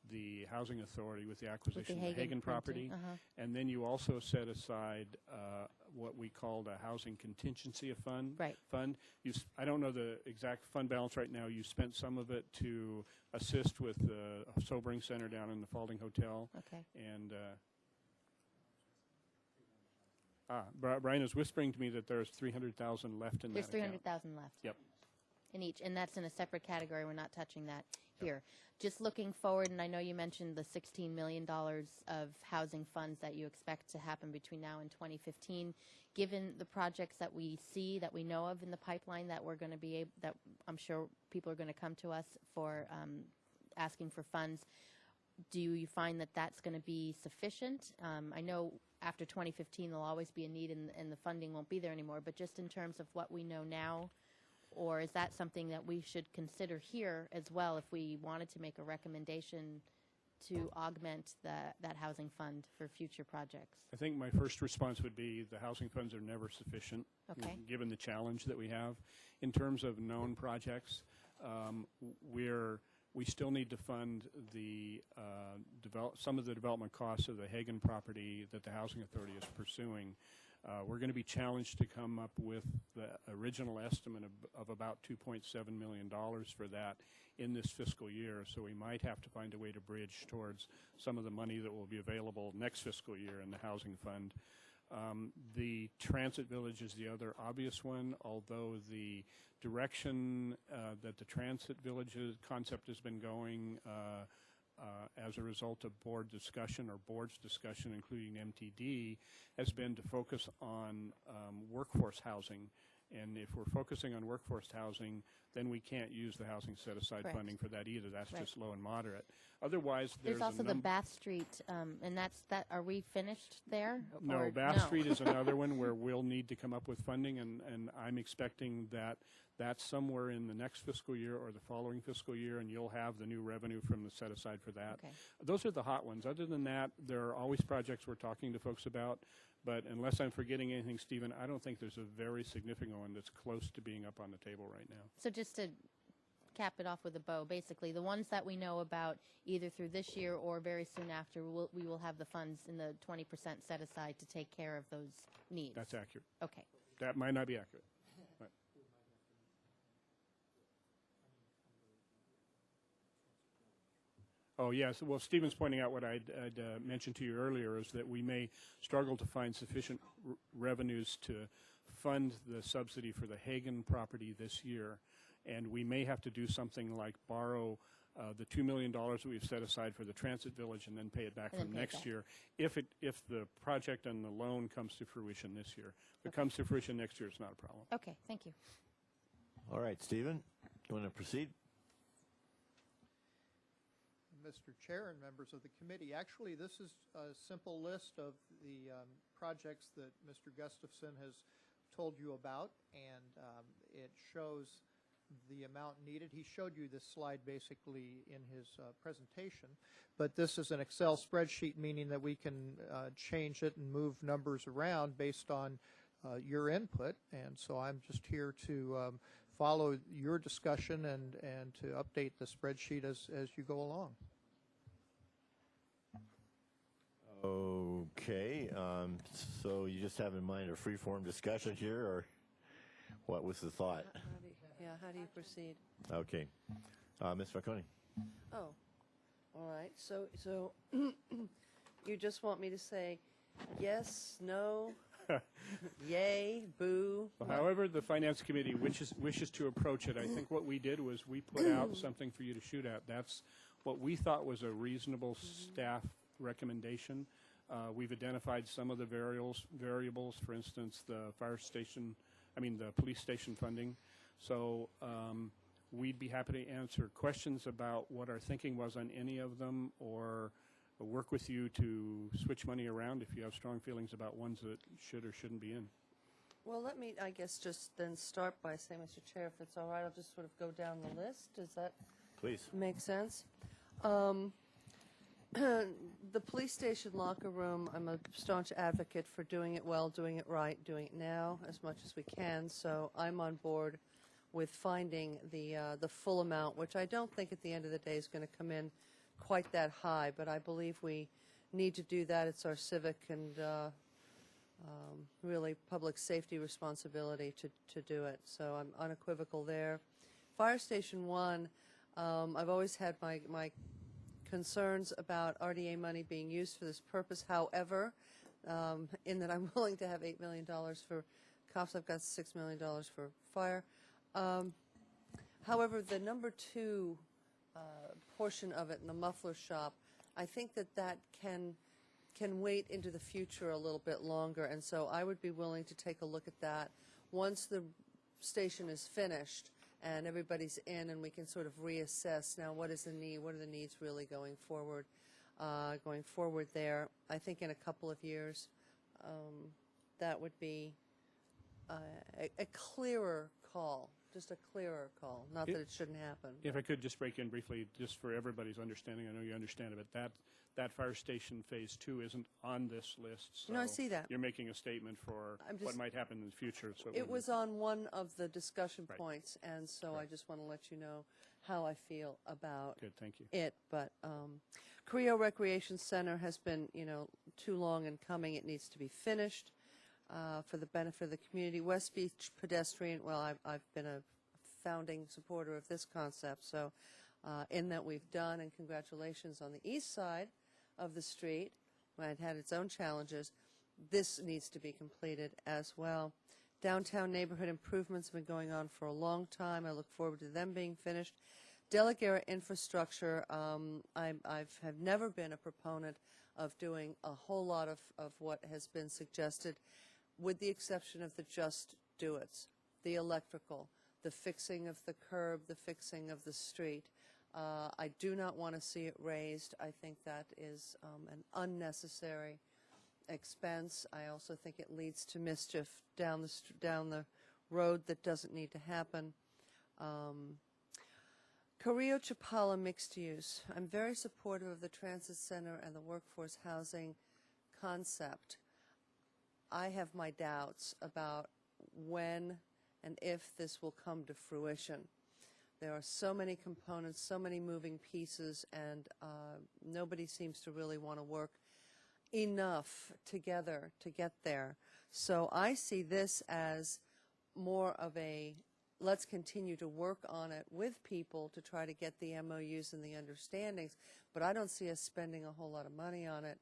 the housing authority with the acquisition of the Hagen property. And then you also set aside what we called a housing contingency fund. Right. I don't know the exact fund balance right now. You spent some of it to assist with the sobering center down in the Falding Hotel. Okay. And Brian is whispering to me that there's $300,000 left in There's that account. $300,000 left. Yep. In each, and that's in a separate category. We're not touching that here. Just looking forward, and I know you mentioned the $16 million of housing funds that you expect to happen between now and 2015. Given the projects that we see, that we know of in the pipeline, that we're going to be able, that I'm sure people are going to come to us for asking for funds, do you find that that's going to be sufficient? I know after 2015 there'll always be a need and the funding won't be there anymore, but just in terms of what we know now, or is that something that we should consider here as well if we wanted to make a recommendation to augment that housing fund for future projects? I think my first response would be the housing funds are never sufficient, Okay. given the challenge that we have. In terms of known projects, we still need to fund the some of the development costs of the Hagen property that the Housing Authority is pursuing. We're going to be challenged to come up with the original estimate of about $2.7 million for that in this fiscal year, so we might have to find a way to bridge towards some of the money that will be available next fiscal year in the housing fund. The Transit Village is the other obvious one, although the direction that the Transit Village concept has been going as a result of board discussion or board's discussion, including MTD, has been to focus on workforce housing. And if we're focusing on workforce housing, then we can't use the housing set-aside Correct. funding for that either. That's Right. just low and moderate. Otherwise, There's also the Bath Street, and that. Are we finished there? No, or Bath Street is another one where we'll need to come up with funding, and I'm expecting that that's somewhere in the next fiscal year or the following fiscal year, and you'll have the new revenue from the set-aside for that. Okay. Those are the hot ones. Other than that, there are always projects we're talking to folks about, but unless I'm forgetting anything, Stephen, I don't think there's a very significant one that's close to being up on the table right now. So just to cap it off with a bow, basically, the ones that we know about either through this year or very soon after, we will have the funds in the 20% set aside to take care of those needs. That's accurate. Okay. That might not be accurate. Right. Oh, yes. Well, Stephen's pointing out what I'd mentioned to you earlier is that we may struggle to find sufficient revenues to fund the subsidy for the Hagen property this year, and we may have to do something like borrow the $2 million that we've set aside for the Transit Village and then pay it back And then from pay it next back. year if the project and the loan comes to fruition this year. If it comes to fruition next year, it's not a problem. Okay, thank you. All right, Stephen, you want to proceed? Mr. Chair and members of the committee, actually this is a simple list of the projects that Mr. Gustafson has told you about, and it shows the amount needed. He showed you this slide basically in his presentation, but this is an Excel spreadsheet, meaning that we can change it and move numbers around based on your input, and so I'm just here to follow your discussion and to update the spreadsheet as you go along. Okay, so you just have in mind a free-form discussion here, or what was the thought? How do you proceed? Okay. Ms. Falcone. Oh, all right. So you just want me to say yes, no, yay, boo? Well, however the Finance Committee wishes to approach it, I think what we did was we put out something for you to shoot at. That's what we thought was a reasonable staff recommendation. We've identified some of the variables, for instance, the police station funding. So We'd be happy to answer questions about what our thinking was on any of them, or work with you to switch money around if you have strong feelings about ones that should or shouldn't be in. Well, let me, I guess, just then start by saying, Mr. Chair, if it's all right, I'll just sort of go down the list. Does that Please. make sense? The police station locker room, I'm a staunch advocate for doing it well, doing it right, doing it now as much as we can. So I'm on board with finding the full amount, which I don't think at the end of the day is going to come in quite that high, but I believe we need to do that. It's our civic and really public safety responsibility to do it. So I'm unequivocal there. Fire Station 1, I've always had my concerns about RDA money being used for this purpose. However, in that I'm willing to have $8 million for cops, I've got $6 million for fire. However, the number 2 portion of it in the muffler shop, I think that can wait into the future a little bit longer, and so I would be willing to take a look at that once the station is finished and everybody's in, and we can sort of reassess now what is the need, what are the needs really going forward there. I think in a couple of years that would be a clearer call, just a clearer call, not that it shouldn't happen. If I could just break in briefly, just for everybody's understanding, I know you understand it, but that fire station phase 2 isn't on this list. So No, I see that. You're making a statement for what might happen in the future. So it was on one of the discussion Right. points, and so Right. I just want to let you know how I feel about Good, thank you. it. But Carrillo Recreation Center has been, too long in coming. It needs to be finished for the benefit of the community. West Beach pedestrian, well, I've been a founding supporter of this concept, so in that we've done, and congratulations on the east side of the street, when it had its own challenges, this needs to be completed as well. Downtown neighborhood improvements have been going on for a long time. I look forward to them being finished. Delegate infrastructure, I have never been a proponent of doing a whole lot of what has been suggested, with the exception of the just do it's, the electrical, the fixing of the curb, the fixing of the street. I do not want to see it raised. I think that is an unnecessary expense. I also think it leads to mischief down the road that doesn't need to happen. Carrillo Chapala mixed use. I'm very supportive of the transit center and the workforce housing concept. I have my doubts about when and if this will come to fruition. There are so many components, so many moving pieces, and nobody seems to really want to work enough together to get there. So I see this as more of a let's continue to work on it with people to try to get the MOUs and the understandings, but I don't see us spending a whole lot of money on it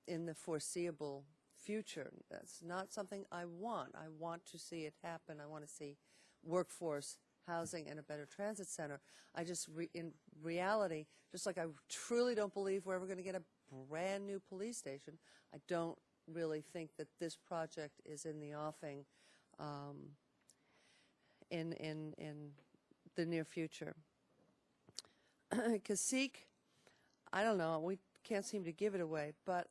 in the foreseeable future. That's not something I want. I want to see it happen. I want to see workforce housing and a better transit center. I just, in reality, just like I truly don't believe we're ever going to get a brand new police station, I don't really think that this project is in the offing in the near future. Cacique, I don't know, we can't seem to give it away, but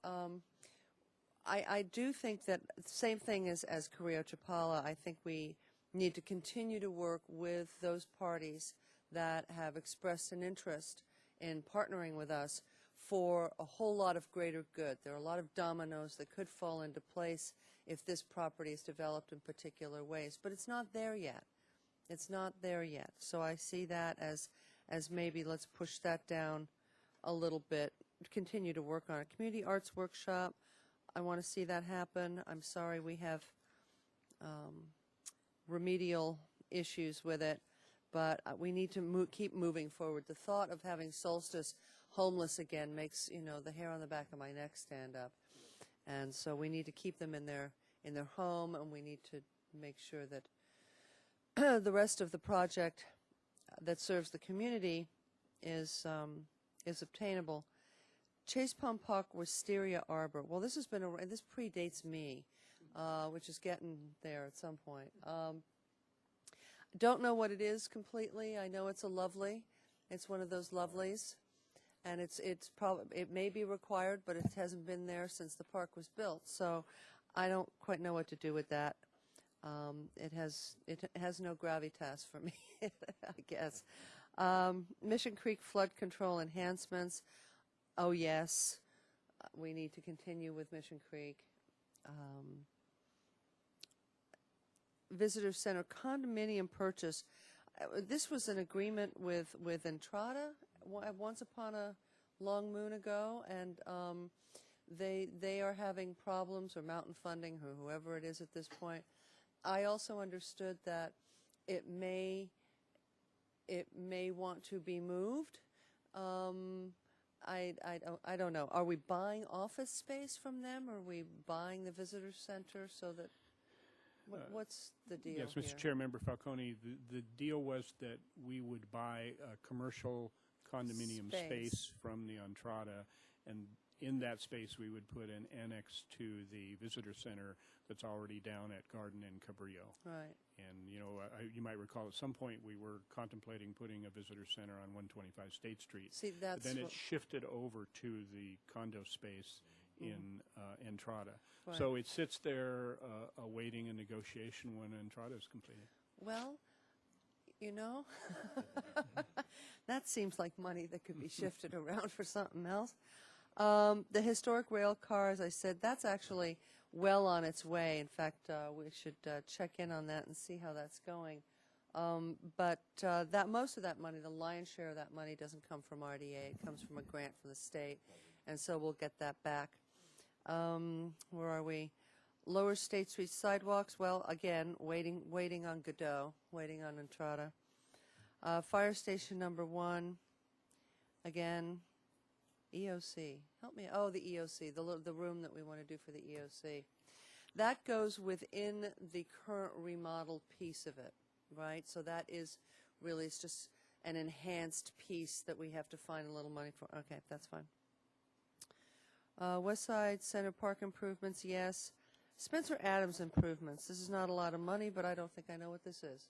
I do think that same thing as Carrillo Chapala. I think we need to continue to work with those parties that have expressed an interest in partnering with us for a whole lot of greater good. There are a lot of dominoes that could fall into place if this property is developed in particular ways, but it's not there yet. It's not there yet. So I see that as maybe let's push that down a little bit, continue to work on it. Community Arts Workshop, I want to see that happen. I'm sorry we have remedial issues with it, but we need to keep moving forward. The thought of having Solstice homeless again makes, the hair on the back of my neck stand up. And so we need to keep them in their home, and we need to make sure that the rest of the project that serves the community is obtainable. Chase Palm Park Wisteria Arbor. Well, this has been this predates me, which is getting there at some point. Don't know what it is completely. I know it's a lovely. It's one of those lovelies, and it's probably, it may be required, but it hasn't been there since the park was built. So I don't quite know what to do with that. It has no gravitas for me, I guess. Mission Creek flood control enhancements. Oh yes, we need to continue with Mission Creek. Visitor Center condominium purchase. This was an agreement with Entrada once upon a long moon ago, and they are having problems, or Mountain Funding, or whoever it is at this point. I also understood that it may want to be moved. I don't know. Are we buying office space from them? Or are we buying the visitor center so that? What's the deal Yes, Mr. here? Chair, Member Falcone, the deal was that we would buy a commercial condominium space from the Entrada, and in that space we would put an annex to the visitor center that's already down at Garden and Cabrillo. Right. And, you know, you might recall at some point we were contemplating putting a visitor center on 125 State Street. See, that's but then it shifted over to the condo space in Entrada. Right. So it sits there awaiting a negotiation when Entrada is completed. Well, you know, that seems like money that could be shifted around for something else. The historic rail car, as I said, that's actually well on its way. In fact, we should check in on that and see how that's going. But that most of that money, the lion's share of that money, doesn't come from RDA. It comes from a grant from the state, and so we'll get that back. Where are we? Lower State Street sidewalks. Well, again, waiting on Godot, waiting on Entrada. Fire station number 1. Again, EOC. Help me. Oh, the EOC, the room that we want to do for the EOC. That goes within the current remodeled piece of it, right? So that is really, it's just an enhanced piece that we have to find a little money for. Okay, that's fine. West Side Center Park improvements, yes. Spencer Adams improvements. This is not a lot of money, but I don't think I know what this is.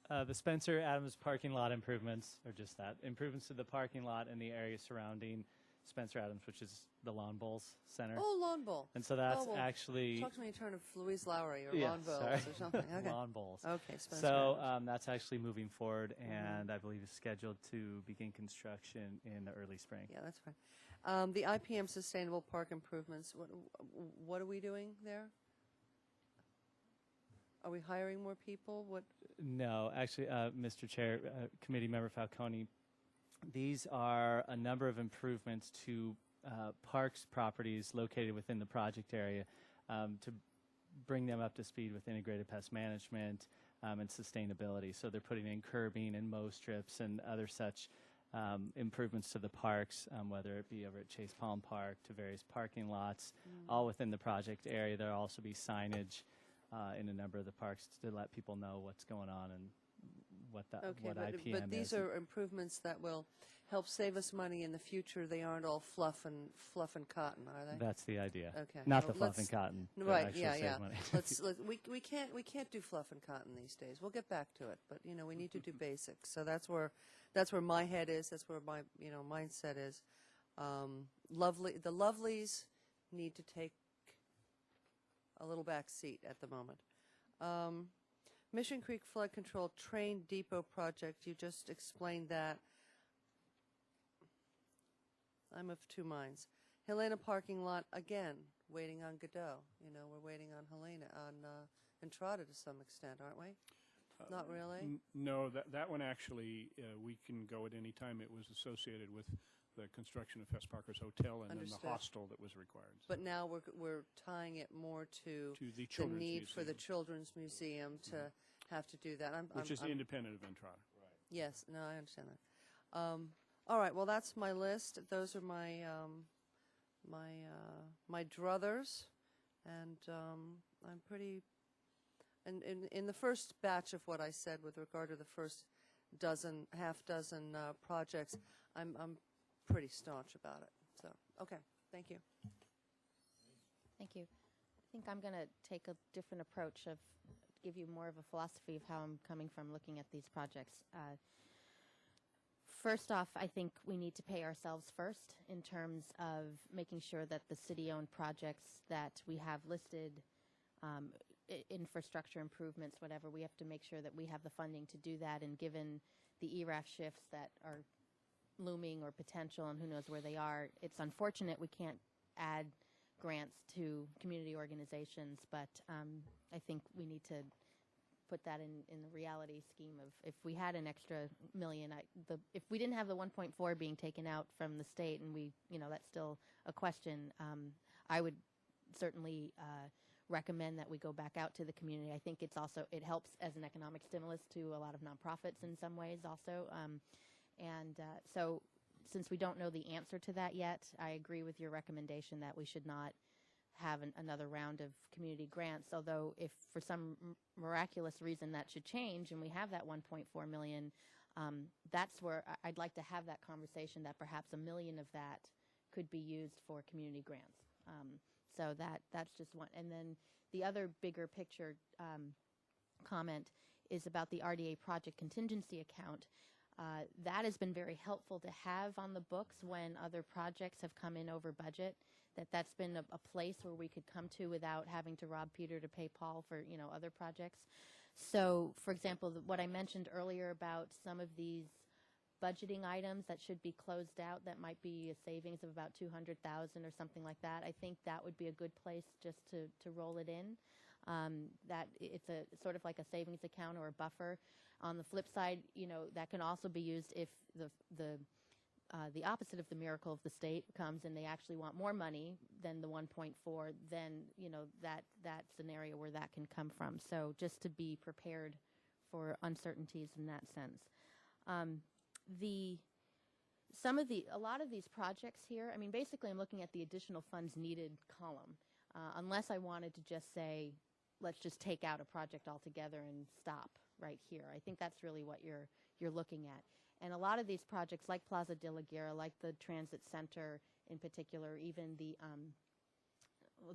The Spencer Adams parking lot improvements, or just that, improvements to the parking lot and the area surrounding Spencer Adams, which is the Lawn Bowls Center. Oh, Lawn Bowl. And so that's well, actually... Talk to me in turn of Louise Lowry or yeah, Lawn Bowls sorry. or something. Okay. Lawn Bowls. Okay, Spencer So Adams. that's actually moving forward, and I believe is scheduled to begin construction in the early spring. Yeah, that's fine. The IPM Sustainable Park improvements, what are we doing there? Are we hiring more people? What? No, actually, Mr. Chair, Committee Member Falcone, these are a number of improvements to parks properties located within the project area to bring them up to speed with integrated pest management and sustainability. So they're putting in curbing and mow strips and other such improvements to the parks, whether it be over at Chase Palm Park to various parking lots, all within the project area. There'll also be signage in a number of the parks to let people know what's going on and what IPM but these is. are improvements that will help save us money in the future. They aren't all fluff and cotton, are they? That's the idea. Okay. Not Well, the fluff and cotton. but Right. actually Yeah. save Yeah. money. we can't do fluff and cotton these days. We'll get back to it, but you know we need to do basics. So that's where my head is. That's where my mindset is. The lovelies need to take a little back seat at the moment. Mission Creek Flood Control Train Depot Project, you just explained that. I'm of two minds. Helena parking lot, again, waiting on Godot. You know, we're waiting on Helena, on Entrada to some extent, aren't we? Not really? No, that one actually, we can go at any time. It was associated with the construction of Fess Parker's Hotel and then the hostel that was required. But now we're tying it more to the the Children's need for the Museum. Children's Museum to have to do that. Which is independent of Entrada. Yes, no, I understand that. All right, well, that's my list. Those are my my druthers, and I'm pretty. And in the first batch of what I said with regard to the first half dozen projects, I'm pretty staunch about it. So, okay, thank you. Thank you. think I'm going to take a different approach of give you more of a philosophy of how I'm coming from looking at these projects. First off, I think we need to pay ourselves first in terms of making sure that the city-owned projects that we have listed, infrastructure improvements, whatever, we have to make sure that we have the funding to do that. And given the ERAF shifts that are looming or potential, and who knows where they are, it's unfortunate we can't add grants to community organizations, but I think we need to put that in the reality scheme of if we had an extra million, if we didn't have the 1.4 being taken out from the state, and we, that's still a question, I would certainly recommend that we go back out to the community. I think it helps as an economic stimulus to a lot of nonprofits in some ways also. So since we don't know the answer to that yet, I agree with your recommendation that we should not have another round of community grants, although if for some miraculous reason that should change and we have that 1.4 million, that's where I'd like to have that conversation that perhaps $1 million of that could be used for community grants. So that's just one. And then the other bigger picture comment is about the RDA project contingency account. That has been very helpful to have on the books when other projects have come in over budget, that's been a place where we could come to without having to rob Peter to pay Paul for, other projects. So, for example, what I mentioned earlier about some of these budgeting items that should be closed out, that might be a savings of about $200,000 or something like that. I think that would be a good place just to roll it in. That it's a sort of like a savings account or a buffer. On the flip side, that can also be used if the opposite of the miracle of the state comes and they actually want more money than the 1.4, then that scenario where that can come from. So just to be prepared for uncertainties in that sense. A lot of these projects here, I mean, basically I'm looking at the additional funds needed column, unless I wanted to just say, let's just take out a project altogether and stop right here. I think that's really what you're looking at. And a lot of these projects, like Plaza de la Guerra, like the Transit Center in particular, even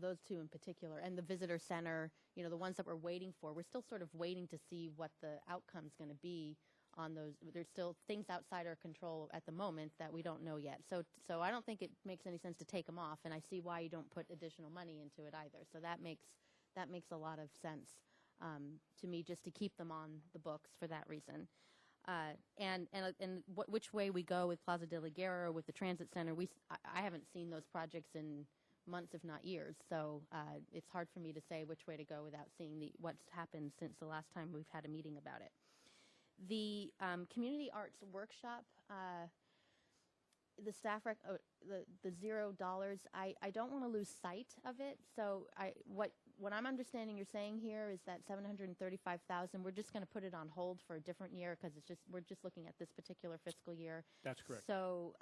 those two in particular, and the Visitor Center, the ones that we're waiting for, we're still sort of waiting to see what the outcome's going to be on those. There's still things outside our control at the moment that we don't know yet. So I don't think it makes any sense to take them off, and I see why you don't put additional money into it either. So that makes a lot of sense to me, just to keep them on the books for that reason. Which way we go with Plaza de la Guerra or with the Transit Center, I haven't seen those projects in months, if not years. So it's hard for me to say which way to go without seeing what's happened since the last time we've had a meeting about it. The community arts workshop, the staff the $0. I don't want to lose sight of it. So what I'm understanding you're saying here is that $735,000. We're just going to put it on hold for a different year because we're just looking at this particular fiscal year. That's correct. So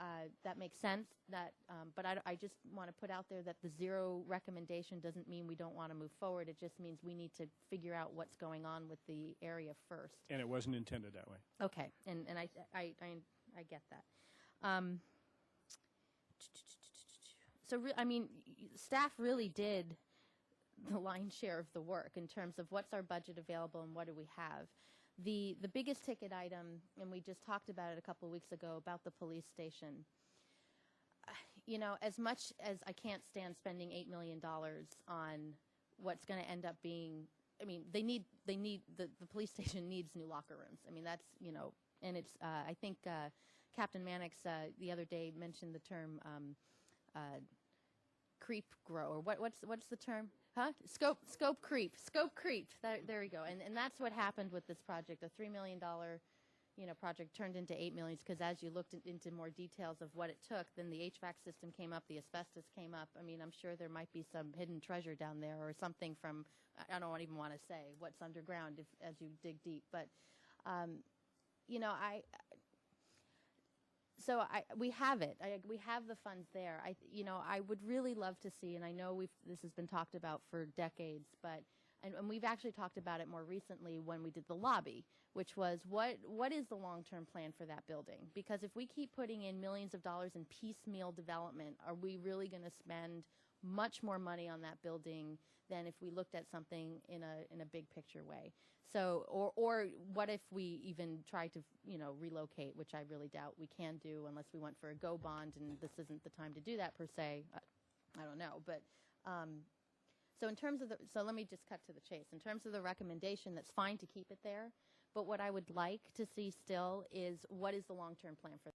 that makes sense. But I just want to put out there that the $0 recommendation doesn't mean we don't want to move forward. It just means we need to figure out what's going on with the area first. And it wasn't intended that way. Okay, and I get that. So, staff really did the lion's share of the work in terms of what's our budget available and what do we have. The biggest ticket item, and we just talked about it a couple of weeks ago, about the police station. As much as I can't stand spending $8 million on what's going to end up being, the police station needs new locker rooms. That's, and it's, I think Captain Mannix the other day mentioned the term creep grow, or what's the term? Huh? Scope creep. There we go. And that's what happened with this project. A $3 million project turned into $8 million because as you looked into more details of what it took, then the HVAC system came up, the asbestos came up. I'm sure there might be some hidden treasure down there or something from, I don't even want to say what's underground as you dig deep. But, we have it. We have the funds there. I would really love to see, and I know this has been talked about for decades, but and we've actually talked about it more recently when we did the lobby, which was what is the long-term plan for that building? Because if we keep putting in millions of dollars in piecemeal development, are we really going to spend much more money on that building than if we looked at something in a big picture way? So, or what if we even try to, relocate, which I really doubt we can do unless we went for a go bond, and this isn't the time to do that per se. I don't know, but so in terms of so let me just cut to the chase. In terms of the recommendation, that's fine to keep it there, but what I would like to see still is what is the long-term plan for